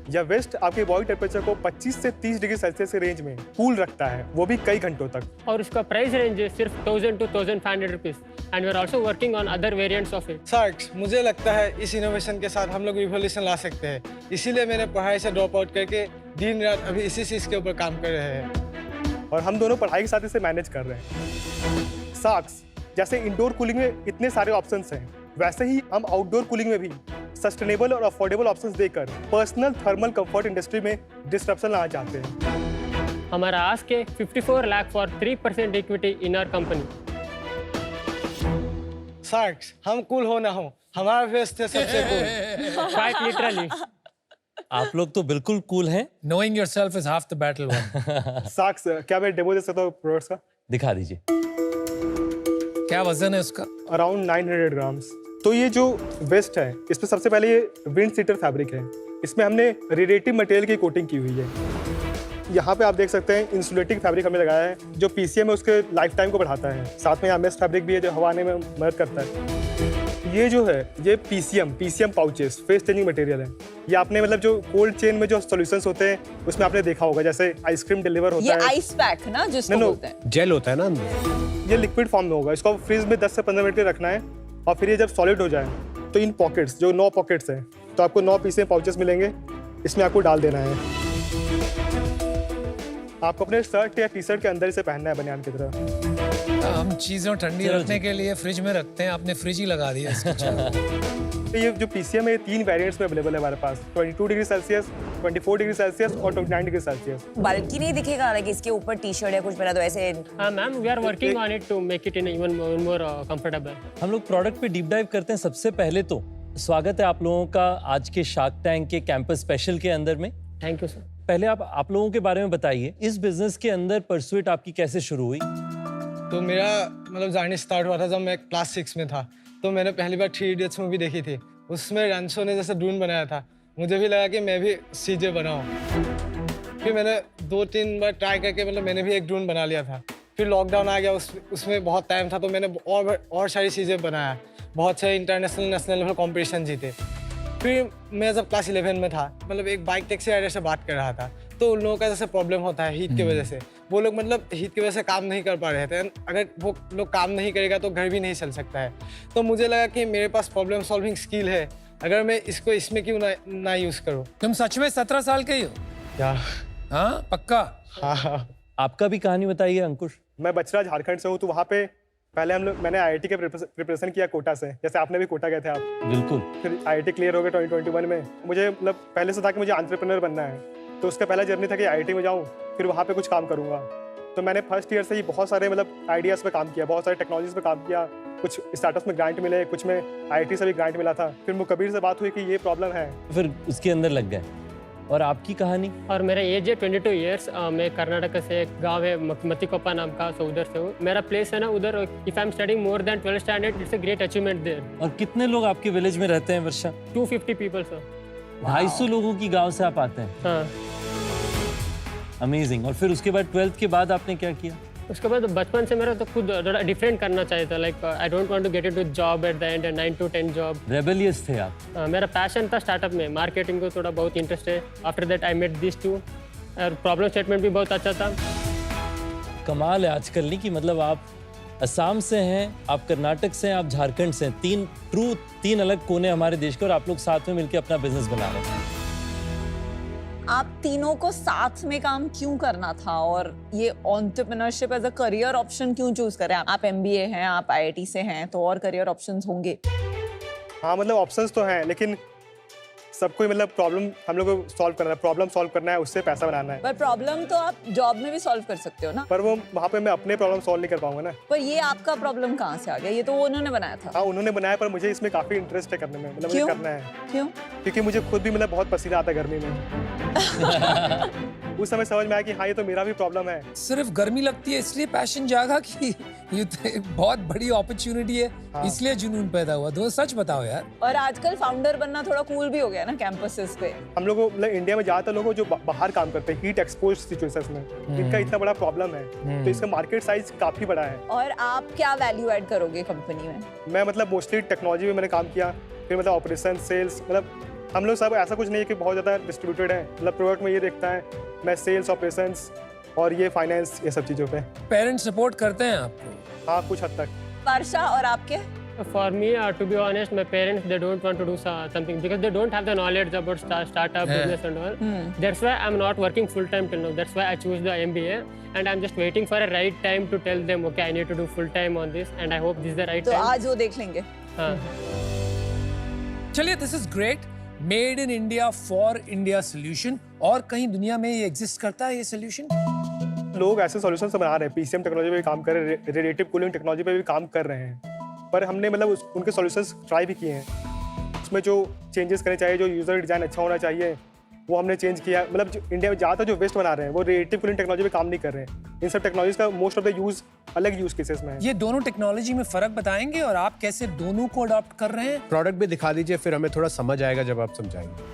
यह वेस्ट आपके बॉडी टेम्परेचर को 25 से 30 डिग्री सेल्सियस के रेंज में कूल रखता है, वो भी कई घंटों तक। और उसका प्राइस रेंज है सिर्फ 1000 to 1500 rupees and we are also working on other variants of it. Sharks, मुझे लगता है इस इनोवेशन के साथ हम लोग रिवॉल्यूशन ला सकते हैं, इसीलिए मैंने पढ़ाई से ड्रॉप आउट करके दिन रात अभी इसी चीज़ के ऊपर काम कर रहे हैं और हम दोनों पढ़ाई के साथ इसे मैनेज कर रहे हैं। सार्क्स, जैसे इंडोर कूलिंग में इतने सारे ऑप्शंस हैं, वैसे ही हम आउटडोर कूलिंग में भी सस्टेनेबल और अफोर्डेबल ऑप्शंस देकर पर्सनल थर्मल कंफर्ट इंडस्ट्री में डिस्ट्रप्शन लाना चाहते हैं। हमारा आस्क है 54 lakh for 3% equity in our company. Sharks, हम कूल हो ना हो, हमारा वेस्ट है सबसे कूल। Quite literally. आप लोग तो बिल्कुल कूल हैं। Knowing yourself is half the battle won. सार्क्स, क्या मैं डेमो दे सकता हूँ प्रोडक्ट्स का? दिखा दीजिए। क्या वजन है उसका? Around 900 grams. तो ये जो वेस्ट है, इसमें सबसे पहले ये विंड सीटर फैब्रिक है। इसमें हमने रेडिएटिव मटेरियल की कोटिंग की हुई है। यहाँ पे आप देख सकते हैं इंसुलेटिंग फैब्रिक हमने लगाया है, जो पीसीएम है उसके लाइफ टाइम को बढ़ाता है। साथ में यहाँ मेश फैब्रिक भी है जो हवा आने में मदद करता है। ये जो है ये PCM pouches face changing material है। ये आपने मतलब जो कोल्ड चेन में जो सॉल्यूशंस होते हैं उसमें आपने देखा होगा, जैसे आइसक्रीम डिलीवर होता है। ये आइस पैक ना जिसको बोलते हैं, जेल होता है ना अंदर। ये लिक्विड फॉर्म में होगा, इसको फ्रीज में 10 से 15 मिनट के रखना है और फिर ये जब सॉलिड हो जाए तो इन पॉकेट्स, जो 9 पॉकेट्स हैं, तो आपको 9 पीसीएम पाउचेस मिलेंगे, इसमें आपको डाल देना है। आपको अपने शर्ट या टी शर्ट के अंदर इसे पहनना है बनियान की तरह। हम चीज़ों ठंडी रखने के लिए फ्रिज में रखते हैं, आपने फ्रिज ही लगा दिया इसके चारों। ये जो पीसीएम है 3 वेरिएंट्स में अवेलेबल है हमारे पास, 22 डिग्री सेल्सियस, 24 डिग्री सेल्सियस और 29 डिग्री सेल्सियस। बल्कि नहीं दिखेगा, लाइक इसके ऊपर टी शर्ट या कुछ पहना तो ऐसे। हाँ ma'am, we are working on it to make it in even more comfortable. हम लोग प्रोडक्ट पे डीप डाइव करते हैं। सबसे पहले तो स्वागत है आप लोगों का आज के शार्क टैंक के कैंपस स्पेशल के अंदर में। Thank you sir. पहले आप लोगों के बारे में बताइए, इस बिजनेस के अंदर परसुएट आपकी कैसे शुरू हुई? तो मेरा मतलब जर्नी स्टार्ट हुआ था जब मैं क्लास 6 में था। तो मैंने पहली बार 3 इडियट्स मूवी देखी थी, उसमें रंशो ने जैसे ड्रोन बनाया था, मुझे भी लगा कि मैं भी सीजे बनाऊं। फिर मैंने 2-3 बार ट्राई करके मतलब मैंने भी एक ड्रोन बना लिया था। फिर लॉकडाउन आ गया, उसमें बहुत टाइम था तो मैंने और सारी चीज़ें बनाया, बहुत सारे इंटरनेशनल नेशनल लेवल कॉम्पिटिशन जीते। फिर मैं जब क्लास 11 में था, मतलब एक बाइक टैक्सी राइडर से बात कर रहा था, तो उन लोगों का जैसे प्रॉब्लम होता है हीट की वजह से, वो लोग मतलब हीट की वजह से काम नहीं कर पा रहे थे। अगर वो लोग काम नहीं करेगा तो घर भी नहीं चल सकता है। तो मुझे लगा कि मेरे पास प्रॉब्लम सॉल्विंग स्किल है, अगर मैं इसको इसमें क्यों ना यूज़ करूँ। तुम सच में 17 साल के ही हो? क्या? हाँ पक्का? हाँ। आपका भी कहानी बताइए अंकुश। मैं बचरा झारखंड से हूँ, तो वहाँ पे पहले मैंने आईआईटी के प्रिपरेशन किया कोटा से, जैसे आपने भी कोटा गए थे आप। बिल्कुल। फिर आईआईटी क्लियर हो गया 2021 में। मुझे मतलब पहले से था कि मुझे एंटरप्रेन्योर बनना है, तो उसका पहला जर्नी था कि आईआईटी में जाऊँ, फिर वहाँ पे कुछ काम करूँगा। तो मैंने फर्स्ट ईयर से ही बहुत सारे मतलब आइडियाज़ पे काम किया, बहुत सारे टेक्नोलॉजीज़ पे काम किया। कुछ स्टार्टअप्स में ग्रांट मिले, कुछ में आईआईटी से भी ग्रांट मिला था। फिर मुकबीर से बात हुई कि ये प्रॉब्लम है, फिर उसके अंदर लग गए। और आपकी कहानी? और मेरा एज है 22 ईयर्स। मैं कर्नाटक से एक गांव है मतिकोप्पा नाम का, सो उधर से हूँ। मेरा प्लेस है ना उधर। If I am studying more than 12th standard, it's a great achievement there. और कितने लोग आपके विलेज में रहते हैं वर्षा? 250 पीपल सर। 250 लोगों की गांव से आप आते हैं? हाँ। अमेजिंग। और फिर उसके बाद 12th के बाद आपने क्या किया? उसके बाद बचपन से मेरा तो खुद डिफरेंट करना चाहिए था। Like I don't want to get into job at the end 9 to 10 job. Rebellious थे आप? मेरा पैशन था स्टार्टअप में, मार्केटिंग को थोड़ा बहुत इंटरेस्ट है। After that I met this too, और प्रॉब्लम स्टेटमेंट भी बहुत अच्छा था। कमाल है आजकल नहीं कि मतलब आप असम से हैं, आप कर्नाटक से हैं, आप झारखंड से हैं। तीन अलग कोने हमारे देश के, और आप लोग साथ में मिलकर अपना बिजनेस बना रहे हैं। आप तीनों को साथ में काम क्यों करना था और ये entrepreneurship as a career option क्यों चूज करें? आप एमबीए हैं, आप आईआईटी से हैं, तो और करियर ऑप्शंस होंगे। हाँ मतलब ऑप्शंस तो हैं, लेकिन सबको मतलब प्रॉब्लम हम लोग को सॉल्व करना है, प्रॉब्लम सॉल्व करना है, उससे पैसा बनाना है। पर प्रॉब्लम तो आप जॉब में भी सॉल्व कर सकते हो ना। पर वो वहाँ पे मैं अपने प्रॉब्लम सॉल्व नहीं कर पाऊंगा ना। पर ये आपका प्रॉब्लम कहाँ से आ गया? ये तो उन्होंने बनाया था। हाँ उन्होंने बनाया, पर मुझे इसमें काफी इंटरेस्ट है करने में, मतलब मुझे करना है। क्यों? क्योंकि मुझे खुद भी मतलब बहुत पसीना आता है गर्मी में। उस समय समझ में आया कि हाँ ये तो मेरा भी प्रॉब्लम है। सिर्फ गर्मी लगती है इसलिए पैशन जागा कि ये तो एक बहुत बड़ी अपॉर्चुनिटी है, हाँ। इसलिए जुनून पैदा हुआ। तो सच बताओ यार। और आजकल फाउंडर बनना थोड़ा कूल भी हो गया ना कैंपसेस पे। हम लोग मतलब इंडिया में ज्यादातर लोग जो बाहर काम करते हैं हीट एक्सपोज सिचुएशंस में, इनका इतना बड़ा प्रॉब्लम है, तो इसका मार्केट साइज काफी बड़ा है। और आप क्या वैल्यू ऐड करोगे कंपनी में? मैं मतलब मोस्टली टेक्नोलॉजी में मैंने काम किया, फिर मतलब ऑपरेशन, सेल्स, मतलब हम लोग सब ऐसा कुछ नहीं है कि बहुत ज़्यादा डिस्ट्रीब्यूटेड है, मतलब प्रोडक्ट में ये देखता है, मैं सेल्स ऑपरेशंस और ये फाइनेंस, ये सब चीज़ों पे। पेरेंट्स सपोर्ट करते हैं आपको? हाँ, कुछ हद तक। वर्षा और आपके? For me, to be honest, my parents, they don't want to do something because they don't have the knowledge about startup business and all. That's why I'm not working full time till now. That's why I choose the MBA, and I'm just waiting for a right time to tell them, okay, I need to do full time on this, and I hope this is the right तो time. आज वो देख लेंगे। हाँ. चलिए, this is great. Made in India for India solution. और कहीं दुनिया में ये एग्जिस्ट करता है ये सोल्यूशन? लोग ऐसे सॉल्यूशंस बना रहे हैं, पीसीएम टेक्नोलॉजी पे भी काम कर रहे हैं, रेडिएटिव कूलिंग टेक्नोलॉजी पे भी काम कर रहे हैं, पर हमने मतलब उनके सॉल्यूशंस ट्राई भी किए हैं। उसमें जो चेंजेस करने चाहिए, जो यूज़र डिज़ाइन अच्छा होना चाहिए, वो हमने चेंज किया। मतलब जो इंडिया में ज़्यादातर जो वेस्ट बना रहे हैं वो रेडिएटिव कूलिंग टेक्नोलॉजी पे काम नहीं कर रहे हैं। इन सब टेक्नोलॉजीज का मोस्ट ऑफ द यूज़ अलग यूज़ केसेस में है। ये दोनों टेक्नोलॉजी में फ़र्क बताएंगे और आप कैसे दोनों को अडॉप्ट कर रहे हैं? प्रोडक्ट भी दिखा दीजिए, फिर हमें थोड़ा समझ आएगा जब आप समझाएंगे।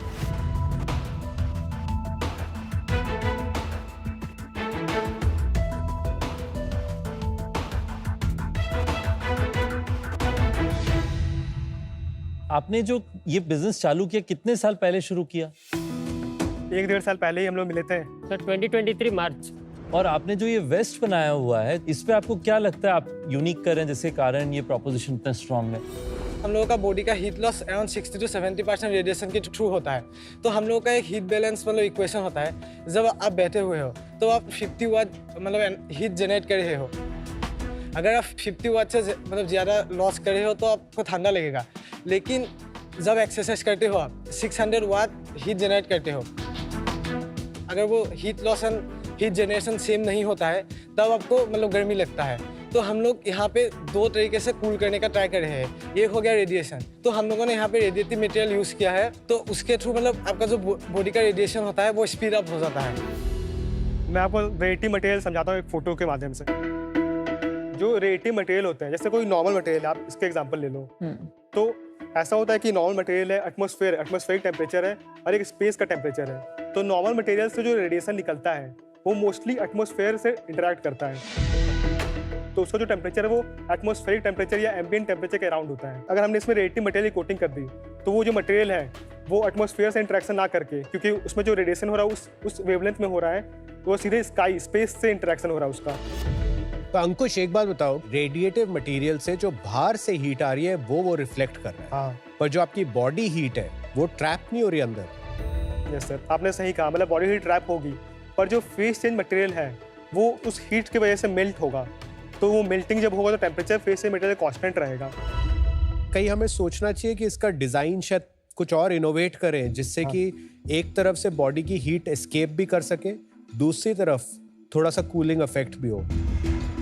आपने जो ये बिजनेस चालू किया कितने साल पहले शुरू किया? 1-1.5 साल पहले ही हम लोग मिले थे। सर 2023 मार्च। और आपने जो ये वेस्ट बनाया हुआ है, इस पे आपको क्या लगता है आप यूनिक करें जिसके कारण ये प्रोपोजिशन इतना स्ट्रांग है? हम लोगों का बॉडी का heat loss around 60 to 70% radiation के थ्रू होता है। तो हम लोगों का एक हीट बैलेंस मतलब इक्वेशन होता है। जब आप बैठे हुए हो तो आप 50 वाट मतलब हीट जनरेट कर रहे हो। अगर आप 50 वाट से मतलब ज़्यादा लॉस कर रहे हो तो आपको ठंडा लगेगा, लेकिन जब एक्सरसाइज करते हो आप 600 वाट हीट जनरेट करते हो। अगर वो heat loss and heat generation same नहीं होता है तब आपको मतलब गर्मी लगता है। तो हम लोग यहाँ पे दो तरीके से कूल करने का ट्राई कर रहे हैं। एक हो गया रेडिएशन, तो हम लोगों ने यहाँ पे रेडिएटिव मटेरियल यूज़ किया है, तो उसके थ्रू मतलब आपका जो बॉडी का रेडिएशन होता है वो स्पीड अप हो जाता है। मैं आपको रेडिएटिव मटेरियल समझाता हूँ एक फोटो के माध्यम से। जो रेडिएटिव मटेरियल होते हैं, जैसे कोई नॉर्मल मटेरियल, आप इसके एग्जांपल ले लो, तो ऐसा होता है कि नॉर्मल मटेरियल है, एटमॉस्फेरिक टेम्परेचर है और एक स्पेस का टेम्परेचर है। तो नॉर्मल मटेरियल से जो रेडिएशन निकलता है वो मोस्टली एटमॉस्फेयर से इंटरेक्ट करता है, तो उसका जो टेम्परेचर है वो एटमॉस्फेरिक टेम्परेचर या एम्बिएंट टेम्परेचर के अराउंड होता है। अगर हमने इसमें रेडिएटिव मटेरियल की कोटिंग कर दी तो वो जो मटेरियल है वो एटमॉस्फेयर से इंटरेक्शन ना करके, क्योंकि उसमें जो रेडिएशन हो रहा है उस वेवलेंथ में हो रहा है, वो सीधे स्पेस से इंटरेक्शन हो रहा है उसका। तो अंकुश एक बात बताओ, रेडिएटिव मटेरियल से जो बाहर से हीट आ रही है वो रिफ्लेक्ट कर रहा है, हाँ, पर जो आपकी बॉडी हीट है वो ट्रैप नहीं हो रही अंदर। यस सर, आपने सही कहा, मतलब बॉडी हीट ट्रैप होगी, पर जो फेस चेंज मटेरियल है वो उस हीट की वजह से मेल्ट होगा। तो वो मेल्टिंग जब होगा तो temperature face change material constant रहेगा। कहीं हमें सोचना चाहिए कि इसका डिजाइन शायद कुछ और इनोवेट करें जिससे कि एक तरफ से बॉडी की हीट एस्केप भी कर सके, दूसरी तरफ थोड़ा सा कूलिंग इफेक्ट भी हो।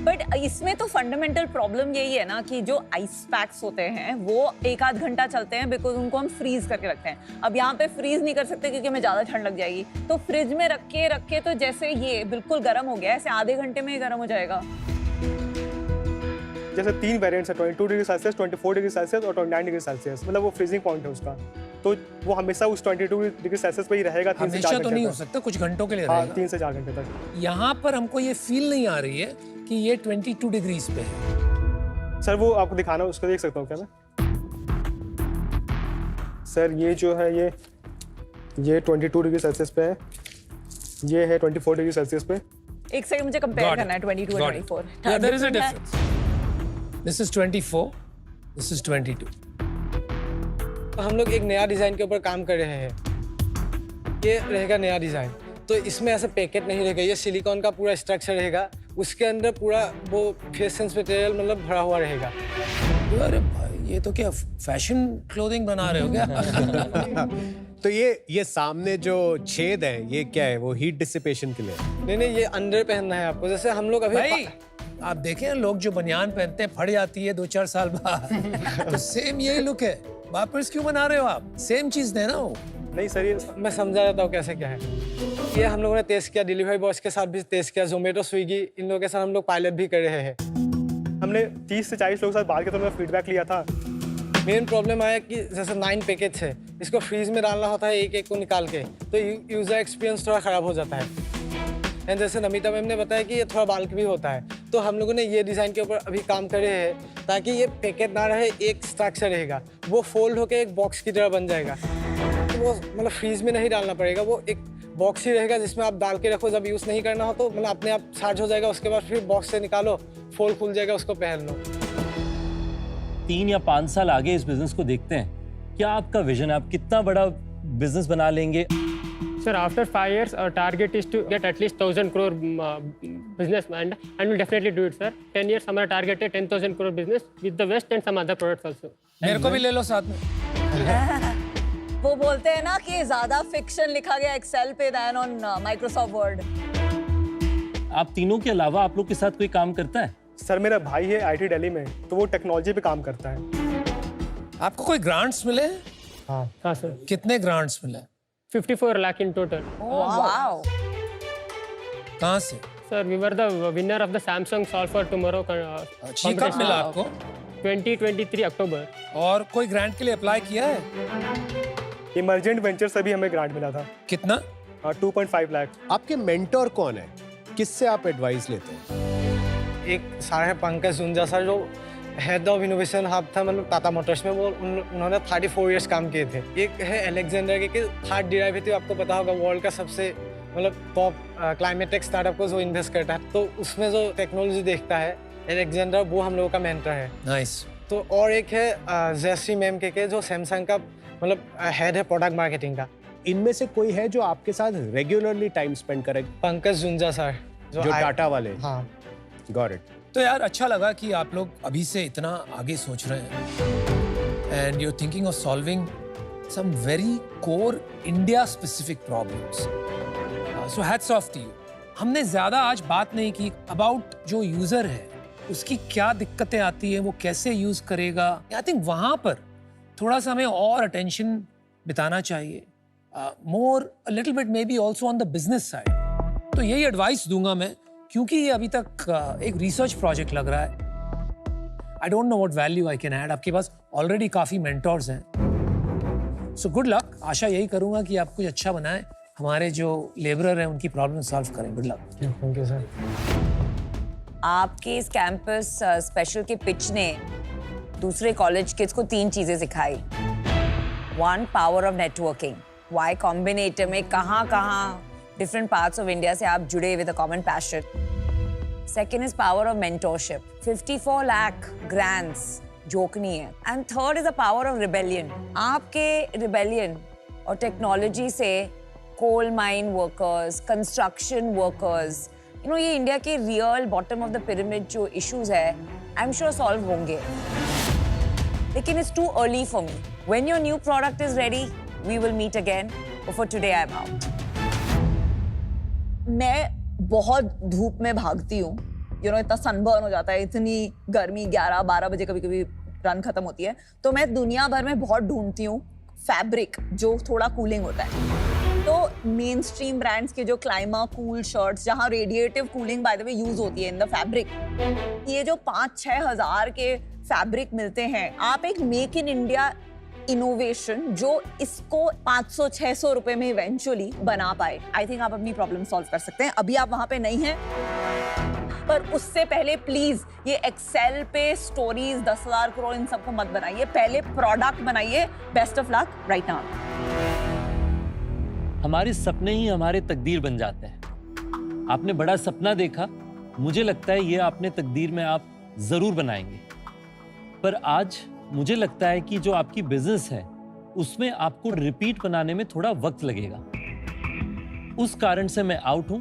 बट इसमें तो फंडामेंटल प्रॉब्लम यही है ना कि जो आइस पैक्स होते हैं वो 1-8 घंटा चलते हैं, बिकॉज उनको हम फ्रीज करके रखते हैं। अब यहाँ पे फ्रीज नहीं कर सकते क्योंकि हमें ज़्यादा ठंड लग जाएगी, तो फ्रिज में रख के तो जैसे ये बिल्कुल गर्म हो गया, ऐसे आधे घंटे में ही गर्म हो जाएगा। जैसे 3 वेरिएंट्स है, 22 डिग्री सेल्सियस, 24 डिग्री सेल्सियस और 29 डिग्री सेल्सियस, मतलब वो फ्रीजिंग पॉइंट है उसका, तो वो हमेशा उस 22 डिग्री सेल्सियस पे ही रहेगा 3 से 4 घंटे तो नहीं हो तक। सकता, कुछ घंटों के लिए हाँ, रहेगा। 3 से 4 घंटे तक। यहाँ पर हमको ये फील नहीं आ रही है कि ये 22 डिग्रीज पे है। सर वो आपको दिखाना, उसको देख सकता हूँ क्या मैं? सर ये जो है ये 22 डिग्री सेल्सियस पे है, ये है 24 डिग्री सेल्सियस पे। एक सेकंड मुझे कंपेयर करना है 22 और 24। Yeah, there is a difference. This is 24, this is 22. तो हम लोग एक नया डिज़ाइन के ऊपर काम कर रहे हैं। ये रहेगा नया डिज़ाइन, तो इसमें ऐसा पैकेट नहीं रहेगा, ये सिलिकॉन का पूरा स्ट्रक्चर रहेगा, उसके अंदर पूरा वो फेस सेंस मटेरियल मतलब भरा हुआ रहेगा। अरे भाई, ये तो क्या फैशन क्लोथिंग बना रहे हो क्या? तो ये सामने जो छेद है ये क्या है? वो हीट डिसिपेशन के लिए? नहीं, ये अंडर पहनना है आपको। जैसे हम लोग अभी भाई आप देखें, लोग जो बनियान पहनते हैं फट जाती है 2-4 साल बाद, तो सेम यही लुक है। वापस क्यों बना रहे हो आप? सेम चीज देना हो। नहीं सर, ये मैं समझा देता हूँ कैसे क्या है। ये हम लोगों ने टेस्ट किया, डिलीवरी बॉयज के साथ भी टेस्ट किया, जोमेटो, स्विगी, इन लोगों के साथ हम लोग पायलट भी कर रहे हैं। हमने 30 से 40 लोगों के साथ बात किया तो उन्होंने फीडबैक लिया था। मेन प्रॉब्लम आया कि जैसे 9 पैकेज है, इसको फ्रीज में डालना होता है एक को निकाल के, तो यूज़र एक्सपीरियंस थोड़ा ख़राब हो जाता है। एंड जैसे नमिता मैम ने बताया कि ये थोड़ा बाल्क भी होता है, तो हम लोगों ने ये डिज़ाइन के ऊपर अभी काम कर रहे हैं ताकि ये पैकेट ना रहे, एक स्ट्रक्चर रहेगा, वो फोल्ड होकर एक बॉक्स की तरह बन जाएगा। वो मतलब फ्रीज में नहीं डालना पड़ेगा, वो एक बॉक्स ही रहेगा जिसमें आप डाल के रखो, जब यूज़ नहीं करना हो तो मतलब अपने आप चार्ज हो जाएगा, उसके बाद फिर बॉक्स से निकालो, फोल्ड खुल जाएगा, उसको पहन लो। 3 या 5 साल आगे इस बिजनेस को देखते हैं, क्या आपका विजन है? आप कितना बड़ा बिजनेस बना लेंगे? Sir, after 5 years, our target is to get at least 1,000 crore business, and we'll definitely do it, sir. 10 years, हमारा target है 10,000 crore business with the West and some other products also. मेरे को भी ले लो साथ में। वो बोलते हैं ना कि ज्यादा फिक्शन लिखा गया एक्सेल पे देन ऑन माइक्रोसॉफ्ट वर्ड। आप तीनों के अलावा आप लोग के साथ कोई काम करता है? सर मेरा भाई है आईटी दिल्ली में, तो वो टेक्नोलॉजी पे काम करता है। आपको कोई ग्रांट्स मिले? हाँ सर, कितने ग्रांट्स मिले? 54 lakh in total. वाओ। कहाँ से? Sir, we were the winner of the Samsung Solve for Tomorrow अच्छी कब मिला आपको? 2023 अक्टूबर। और कोई ग्रांट के लिए अप्लाई किया है? इमर्जेंट वेंचर से भी हमें ग्रांट मिला था। कितना? 2.5 लाख। आपके मेंटोर कौन है? किससे आप एडवाइस लेते हैं? एक सर है पंकज जुंजा सर, जो हेड ऑफ इनोवेशन हब था मतलब टाटा मोटर्स में, वो उन्होंने 34 इयर्स काम किए थे। एक है एलेक्जेंडर के हार्ट डेरिवेटिव, आपको पता होगा वर्ल्ड का सबसे मतलब टॉप क्लाइमेट टेक स्टार्टअप को जो इन्वेस्ट करता है, तो उसमें जो टेक्नोलॉजी देखता है एलेक्जेंडर, वो हम लोगों का मेंटर है। नाइस। तो और एक है जयश्री मैम के जो सैमसंग का मतलब हेड है प्रोडक्ट मार्केटिंग का। इनमें से कोई है जो आपके साथ रेगुलरली टाइम स्पेंड करे? पंकज जुंजा सर, जो टाटा वाले। हाँ, गॉट इट। तो यार अच्छा लगा कि आप लोग अभी से इतना आगे सोच रहे हैं and you thinking of solving some very core India specific problems. So hats off to you. हमने ज्यादा आज बात नहीं की अबाउट जो यूजर है उसकी क्या दिक्कतें आती हैं, वो कैसे यूज करेगा। आई थिंक वहां पर थोड़ा सा हमें और अटेंशन बिताना चाहिए, more a little bit maybe also on the business side. तो यही एडवाइस दूंगा मैं, क्योंकि ये अभी तक एक रिसर्च प्रोजेक्ट लग रहा है। I don't know what value I can add. आपके पास ऑलरेडी काफी मेंटोर्स हैं, सो गुड लक। आशा यही करूंगा कि आप कुछ अच्छा बनाएं, हमारे जो लेबरर हैं उनकी प्रॉब्लम सॉल्व करें। Good luck. Thank you sir. आपके इस कैंपस स्पेशल के पिच ने दूसरे कॉलेज किड्स को 3 चीजें सिखाई। 1, power of networking. Y Combinator में कहाँ डिफरेंट पार्ट्स ऑफ इंडिया से आप जुड़े with a common passion. Second is power of mentorship. 54 lakh grants joke नहीं है। And third is the power of rebellion. आपके रिबेलियन और टेक्नोलॉजी से coal mine workers, construction workers, you know ये India के real bottom of the pyramid जो issues है I am sure solve होंगे, लेकिन it's to early for me. When your new product is ready we will meet again. For today I am out. मैं बहुत धूप में भागती हूँ, यू नो इतना सनबर्न हो जाता है, इतनी गर्मी, 11-12 बजे कभी कभी रन खत्म होती है, तो मैं दुनिया भर में बहुत ढूंढती हूँ फैब्रिक जो थोड़ा कूलिंग होता है। तो मेन स्ट्रीम ब्रांड्स के जो क्लाइमा कूल शर्ट्स, जहाँ radiative cooling by the way use होती है इन द फैब्रिक, ये जो 5-6 हज़ार के फैब्रिक मिलते हैं, आप एक मेक इन इंडिया इनोवेशन जो इसको 500-600 रुपए में इवेंचुअली बना पाए, आई थिंक आप अपनी प्रॉब्लम सॉल्व कर सकते हैं। अभी आप वहां पे नहीं हैं, पर उससे पहले प्लीज ये एक्सेल पे स्टोरीज 10,000 करोड़ इन सबको मत बनाइए, पहले प्रोडक्ट बनाइए। Best of luck right now. हमारे सपने ही हमारे तकदीर बन जाते हैं। आपने बड़ा सपना देखा, मुझे लगता है ये आपने तकदीर में आप जरूर बनाएंगे, पर आज मुझे लगता है कि जो आपकी बिजनेस है उसमें आपको रिपीट बनाने में थोड़ा वक्त लगेगा। उस कारण से मैं आउट हूं।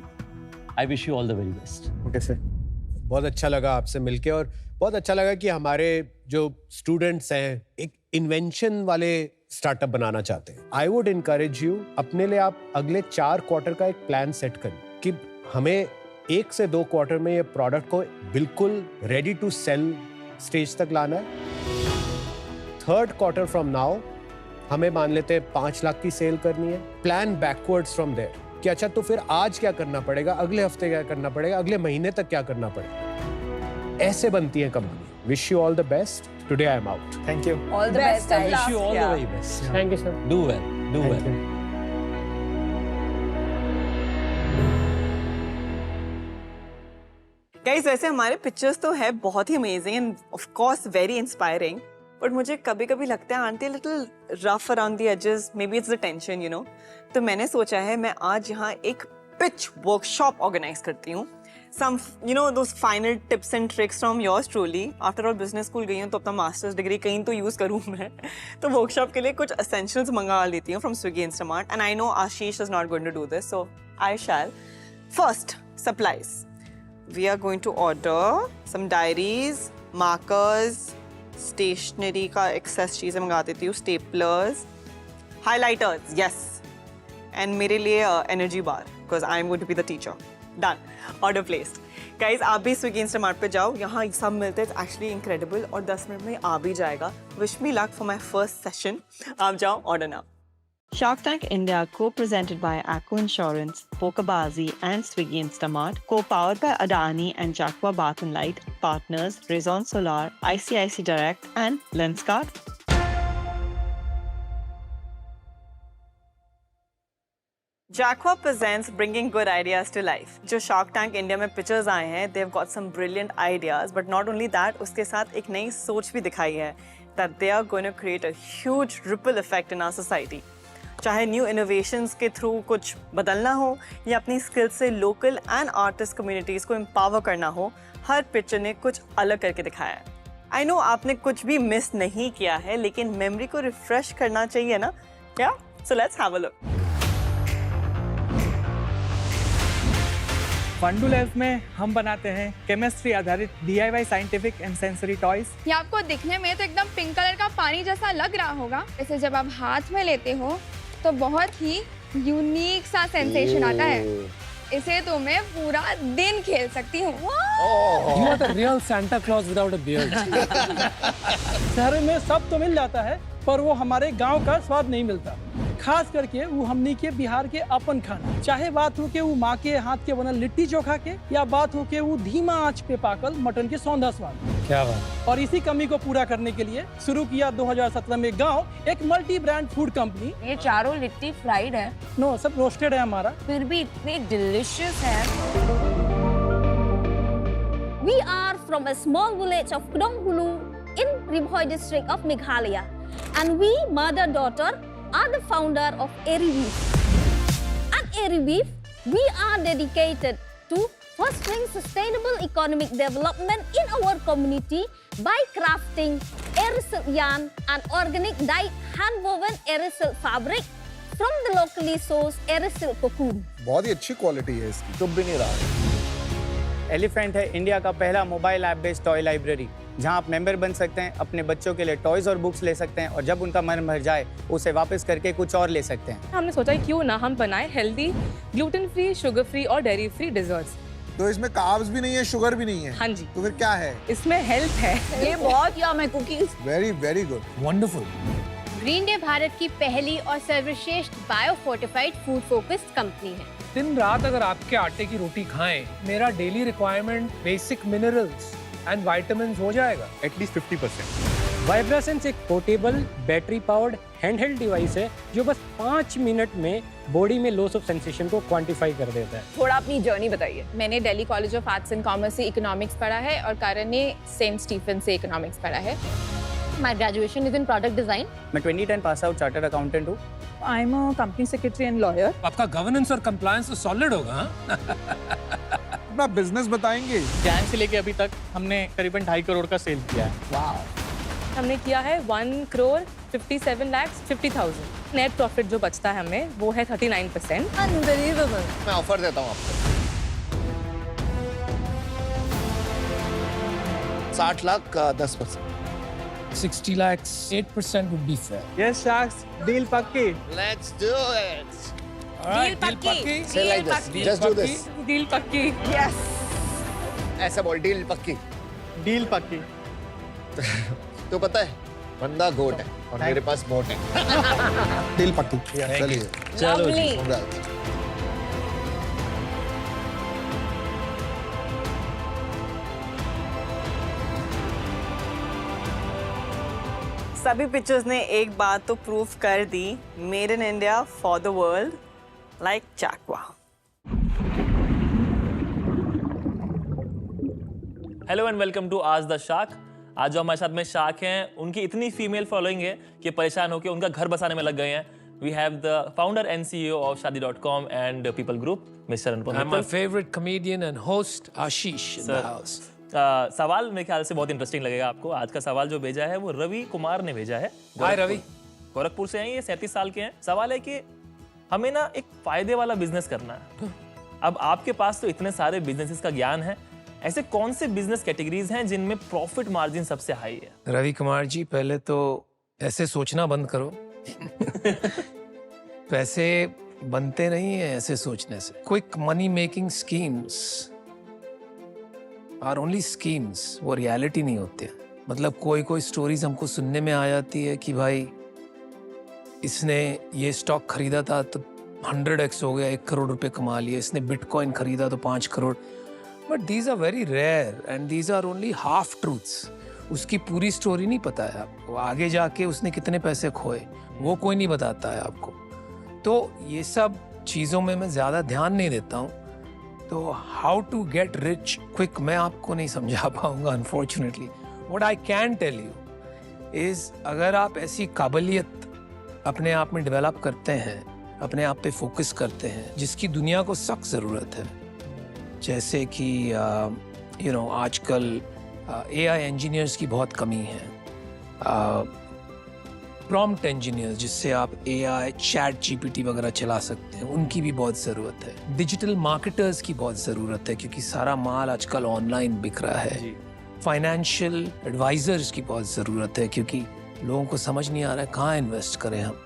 आई wish you all the very best. Okay sir, बहुत अच्छा लगा आपसे मिलके, और बहुत अच्छा लगा कि हमारे जो स्टूडेंट्स हैं एक इन्वेंशन वाले स्टार्टअप बनाना चाहते हैं। आई वुड इनकरेज यू, अपने लिए आप अगले 4 क्वार्टर का एक प्लान सेट करें कि हमें 1 से 2 क्वार्टर में ये प्रोडक्ट को बिल्कुल रेडी टू सेल स्टेज तक लाना है। 3rd क्वार्टर फ्रॉम नाउ हमें मान लेते हैं 5 लाख की सेल करनी है। प्लान बैकवर्ड्स फ्रॉम देयर कि अच्छा तो फिर आज क्या करना पड़ेगा, अगले हफ्ते क्या करना पड़ेगा, अगले महीने तक क्या करना पड़ेगा। ऐसे बनती है company. Wish you all the best. Today I am out. Thank you. All the best. I wish you all the very best. Thank you sir. Do well, do well. Guys वैसे हमारे पिक्चर्स तो है बहुत ही amazing and of course very inspiring, but मुझे कभी कभी लगता है aunty little rough around the edges, maybe it's the tension, you know. तो मैंने सोचा है मैं आज यहाँ एक पिच वर्कशॉप ऑर्गेनाइज करती हूँ। Some, you know, those final tips and tricks from yours truly. After all, business school गई हूँ तो अपना मास्टर्स डिग्री कहीं तो यूज़ करूँ मैं। तो वर्कशॉप के लिए कुछ essentials मंगा लेती हूँ from Swiggy Instamart, and I know Ashish is not going to do this, so I shall. First, supplies. We are going to order some diaries, markers, stationery का excess चीज़ें मंगा देती हूँ, staplers, highlighters, yes, and मेरे लिए energy bar because I am going to be the teacher. Done. Order placed. Guys, आप भी Swiggy Instamart पे जाओ, यहाँ सब मिलते हैं, एक्चुअली इनक्रेडिबल, और 10 मिनट में आ भी जाएगा। Wish me luck for my first session. आप जाओ, order now. Shark Tank India, co-presented by Acco Insurance, Pokebazi and Swiggy Instamart, co-powered by Adani and Jaqua Bath and Light, partners Raison Solar, ICICI Direct and Lenskart. Jaqua presents bringing good ideas to life. जो Shark Tank India में pictures आए हैं, they've got some brilliant ideas, but not only that, उसके साथ एक नई सोच भी दिखाई है that they are going to create a huge ripple effect in our society. चाहे न्यू इनोवेशंस के थ्रू कुछ बदलना हो या अपनी स्किल से लोकल एंड आर्टिस्ट कम्युनिटीज को एम्पावर करना हो, हर पिक्चर ने कुछ अलग करके दिखाया है। आई नो आपने कुछ भी मिस नहीं किया है, लेकिन मेमोरी को रिफ्रेश करना चाहिए ना, क्या? So let's have a look. Fundoo lab में हम बनाते हैं केमिस्ट्री आधारित DIY scientific and sensory toys. ये आपको दिखने में तो एकदम पिंक कलर का पानी जैसा लग रहा होगा, इसे जब आप हाथ में लेते हो तो बहुत ही यूनिक सा सेंसेशन आता है। इसे तो मैं पूरा दिन खेल सकती हूँ। You are the real Santa Claus without a beard. शहर में सब तो मिल जाता है, पर वो हमारे गांव का स्वाद नहीं मिलता। खास करके वो हमनी के बिहार के अपन खाना, चाहे बात हो के वो माँ के हाथ के बनल लिट्टी चोखा के, या बात हो के वो धीमा आंच पे पाकल मटन के सौंधा स्वाद। क्या बात। और इसी कमी को पूरा करने के लिए शुरू किया 2017 में गांव एक मल्टी ब्रांड फूड कंपनी। ये चारों लिट्टी फ्राइड है? नो, सब रोस्टेड है हमारा। फिर भी इतनी डिलीशियस है। We are from a small village of Kdonghulu in Rimhoi district of Meghalaya, and we mother-daughter are the founder of Airy Beef. At Airy Beef, we are dedicated to fostering sustainable economic development in our community by crafting Airy silk yarn and organic dyed hand-woven Airy silk fabric from the locally sourced Airy silk cocoon. बहुत ही अच्छी quality है इसकी, चुभ भी नहीं रहा। Elephant है India का पहला mobile app based toy library, जहां आप मेंबर बन सकते हैं, अपने बच्चों के लिए टॉयज और बुक्स ले सकते हैं, और जब उनका मन भर जाए उसे वापस करके कुछ और ले सकते हैं। हमने सोचा क्यों ना हम बनाएं healthy, gluten free, sugar free और डेयरी फ्री डेजर्ट्स। तो इसमें कार्ब्स भी नहीं है, शुगर भी नहीं है। हाँ जी। तो फिर क्या है? इसमें हेल्थ है। ये बहुत यम है cookies. Very very good, wonderful. Green day Bharat की पहली और सर्वश्रेष्ठ bio fortified food focused company है। दिन रात अगर आपके आटे की रोटी खाएं, मेरा daily requirement basic minerals and vitamins हो जाएगा एटलीस्ट 50%। वाइब्रासेंस एक portable battery powered handheld device है जो बस 5 मिनट में बॉडी में लॉस ऑफ सेंसेशन को क्वांटिफाई कर देता है। थोड़ा अपनी जर्नी बताइए। मैंने Delhi college of arts and commerce से इकोनॉमिक्स पढ़ा है और करण ने सेंट स्टीफन से इकोनॉमिक्स पढ़ा है। My graduation is in product design. मैं 2010 पास आउट चार्टर्ड अकाउंटेंट हूँ। I am a company secretary and lawyer. आपका गवर्नेंस और कंप्लायंस तो सॉलिड होगा। अपना बिजनेस बताएंगे। जैन से लेके अभी तक हमने करीबन 2.5 करोड़ का सेल किया है। वाओ। हमने किया है 1,57,50,000। नेट प्रॉफिट जो बचता है हमें वो है 39%। अनबिलीवेबल। मैं ऑफर देता हूँ आपको 60 लाख का 10%। 60 lakhs, 8% would be fair. Yes, Sharks, deal पक्की। Let's do it. All right, deal पक्की। Say like this. Just do this. Deal पक्की। यस। ऐसा बोल, डील पक्की। डील पक्की। तो पता है बंदा गोट है और मेरे पास मोट है। डील पक्की। चलिए। चलो जी। सभी पिक्चर्स ने एक बात तो प्रूव कर दी, made in India for the world, like Jaqua। Hello and welcome to आज द शार्क। आज जो हमारे साथ में शाक हैं, उनकी इतनी फीमेल फॉलोइंग है कि परेशान होकर उनका घर बसाने में लग गए हैं। We have the founder and CEO of Shaadi.com and People Group, Mr. Anupam And my favorite comedian and host, Ashish, in the house. सवाल मेरे ख्याल से बहुत इंटरेस्टिंग लगेगा आपको। आज का सवाल जो भेजा है वो रवि कुमार ने भेजा है। हाय रवि। गोरखपुर से हैं, ये 37 साल के हैं। सवाल है कि हमें ना एक फायदे वाला बिजनेस करना है। अब आपके पास तो इतने सारे बिजनेसेस का ज्ञान है, ऐसे कौन से बिजनेस कैटेगरीज हैं जिनमें प्रॉफिट मार्जिन सबसे हाई है? रवि कुमार जी, पहले तो ऐसे सोचना बंद करो। पैसे बनते नहीं है ऐसे सोचने से। Quick money making schemes are only schemes, वो रियलिटी नहीं होते। मतलब कोई स्टोरीज हमको सुनने में आ जाती है कि भाई इसने ये स्टॉक खरीदा था तो 100x हो गया, 1 करोड़ रुपए कमा लिए, इसने बिटकॉइन खरीदा तो 5 crore. But these are very rare and these are only half truths. उसकी पूरी स्टोरी नहीं पता है आपको, आगे जाके उसने कितने पैसे खोए वो कोई नहीं बताता है आपको। तो ये सब चीज़ों में मैं ज़्यादा ध्यान नहीं देता हूँ। तो how to get rich quick मैं आपको नहीं समझा पाऊंगा unfortunately. What I can tell you is, अगर आप ऐसी काबिलियत अपने आप में डेवलप करते हैं, अपने आप पे फोकस करते हैं, जिसकी दुनिया को सख्त ज़रूरत है, जैसे कि आजकल AI इंजीनियर्स की बहुत कमी है, प्रॉम्प्ट इंजीनियर्स जिससे आप AI चैट GPT वगैरह चला सकते हैं, उनकी भी बहुत ज़रूरत है। डिजिटल मार्केटर्स की बहुत ज़रूरत है क्योंकि सारा माल आजकल ऑनलाइन बिक रहा है। फाइनेंशियल एडवाइजर्स की बहुत ज़रूरत है क्योंकि लोगों को समझ नहीं आ रहा है कहाँ इन्वेस्ट करें हम।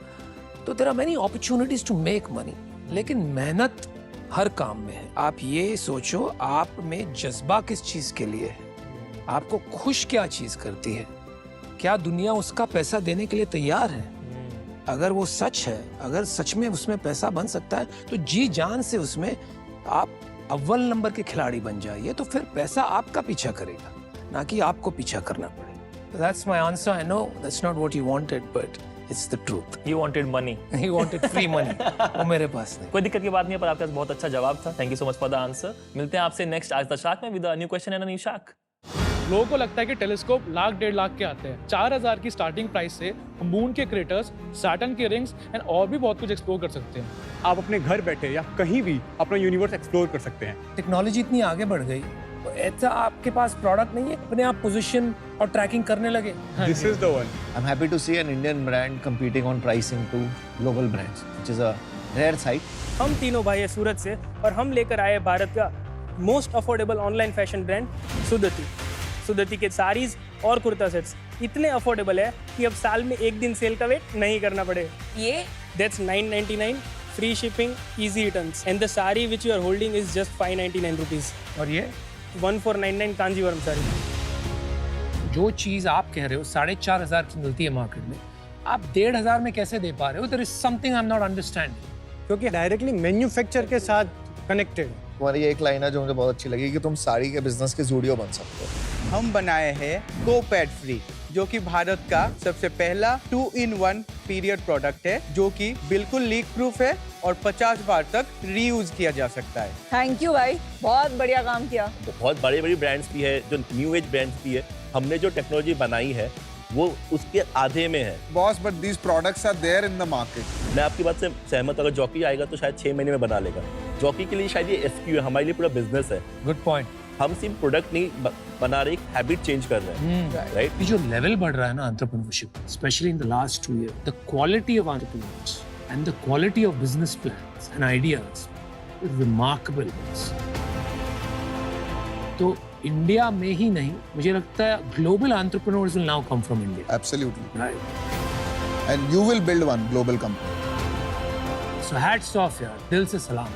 तो there are many opportunities to make money, लेकिन मेहनत हर काम में है। आप ये सोचो आप में जज्बा किस चीज़ के लिए है, आपको खुश क्या चीज़ करती है, क्या दुनिया उसका पैसा देने के लिए तैयार है? अगर वो सच है, अगर सच में उसमें पैसा बन सकता है तो जी जान से उसमें आप अव्वल नंबर के खिलाड़ी बन जाइए, तो फिर पैसा आपका पीछा करेगा, ना कि आपको पीछा करना पड़े। That's my answer. I know that's not what you wanted, but it's the truth. He wanted money. He wanted free money. वो मेरे पास नहीं। कोई दिक्कत की बात नहीं है, पर आपके पास बहुत अच्छा जवाब था। Thank you so much for the answer. मिलते हैं आपसे नेक्स्ट आज द शार्क में with a new question and a new shark. लोगों को लगता है कि टेलीस्कोप लाख 1.5 लाख के आते हैं। 4000 की स्टार्टिंग प्राइस से मून के क्रेटर्स, सैटर्न के रिंग्स एंड और भी बहुत कुछ एक्सप्लोर कर सकते हैं। आप अपने घर बैठे या कहीं भी अपना यूनिवर्स एक्सप्लोर कर सकते हैं। टेक्नोलॉजी इतनी आगे बढ़ गई, तो ऐसा आपके पास प्रोडक्ट नहीं है, अपने आप पोजीशन और ट्रैकिंग करने लगे। This is the one. I'm happy to see an Indian brand competing on pricing to global brands, which is a rare sight. हम तीनों भाई हैं सूरत से और हम लेकर आए भारत का most affordable online fashion brand Sudati. Sudati के साड़ीज और कुर्ता सेट्स इतने अफोर्डेबल है कि अब साल में एक दिन सेल का वेट नहीं करना पड़े। ये that's 999, free shipping, easy returns and the sari which you are holding is just 599 rupees. और ये 1499 कांजीवरम साड़ी। जो चीज आप कह रहे हो 4500 की मिलती है मार्केट में, आप 1500 में कैसे दे पा रहे हो? There is something I am not understanding. क्योंकि डायरेक्टली मैन्युफैक्चर के साथ कनेक्टेड। तुम्हारी एक लाइन है जो मुझे बहुत अच्छी लगी कि तुम साड़ी के बिजनेस के जूडियो बन सकते हो। हम बनाए हैं गो पैड फ्री, जो कि भारत का सबसे पहला 2-in-1 पीरियड प्रोडक्ट है, जो कि बिल्कुल लीक प्रूफ है और 50 बार तक रीयूज किया जा सकता है। थैंक यू भाई, बहुत बढ़िया काम किया। बहुत बड़ी ब्रांड्स भी है, जो न्यू एज ब्रांड्स भी है। हमने जो टेक्नोलॉजी बनाई है वो उसके आधे में है। Boss, but these products are there in the market. मैं आपकी बात से सहमत। अगर जॉकी आएगा तो शायद 6 महीने में बना लेगा। जॉकी के लिए शायद ये SKU है, हमारे लिए पूरा बिजनेस है। Good point. हम सिर्फ प्रोडक्ट नहीं बना रहे, एक हैबिट चेंज कर रहे हैं, राइट? ये जो लेवल बढ़ रहा है ना entrepreneurship, specially in the last 2 years, the quality of entrepreneurs and the quality of business plans and ideas is remarkable. तो इंडिया में ही नहीं, मुझे लगता है global entrepreneurs will now come from India. Absolutely right. And you will build one global company. So hats of यार, दिल से सलाम।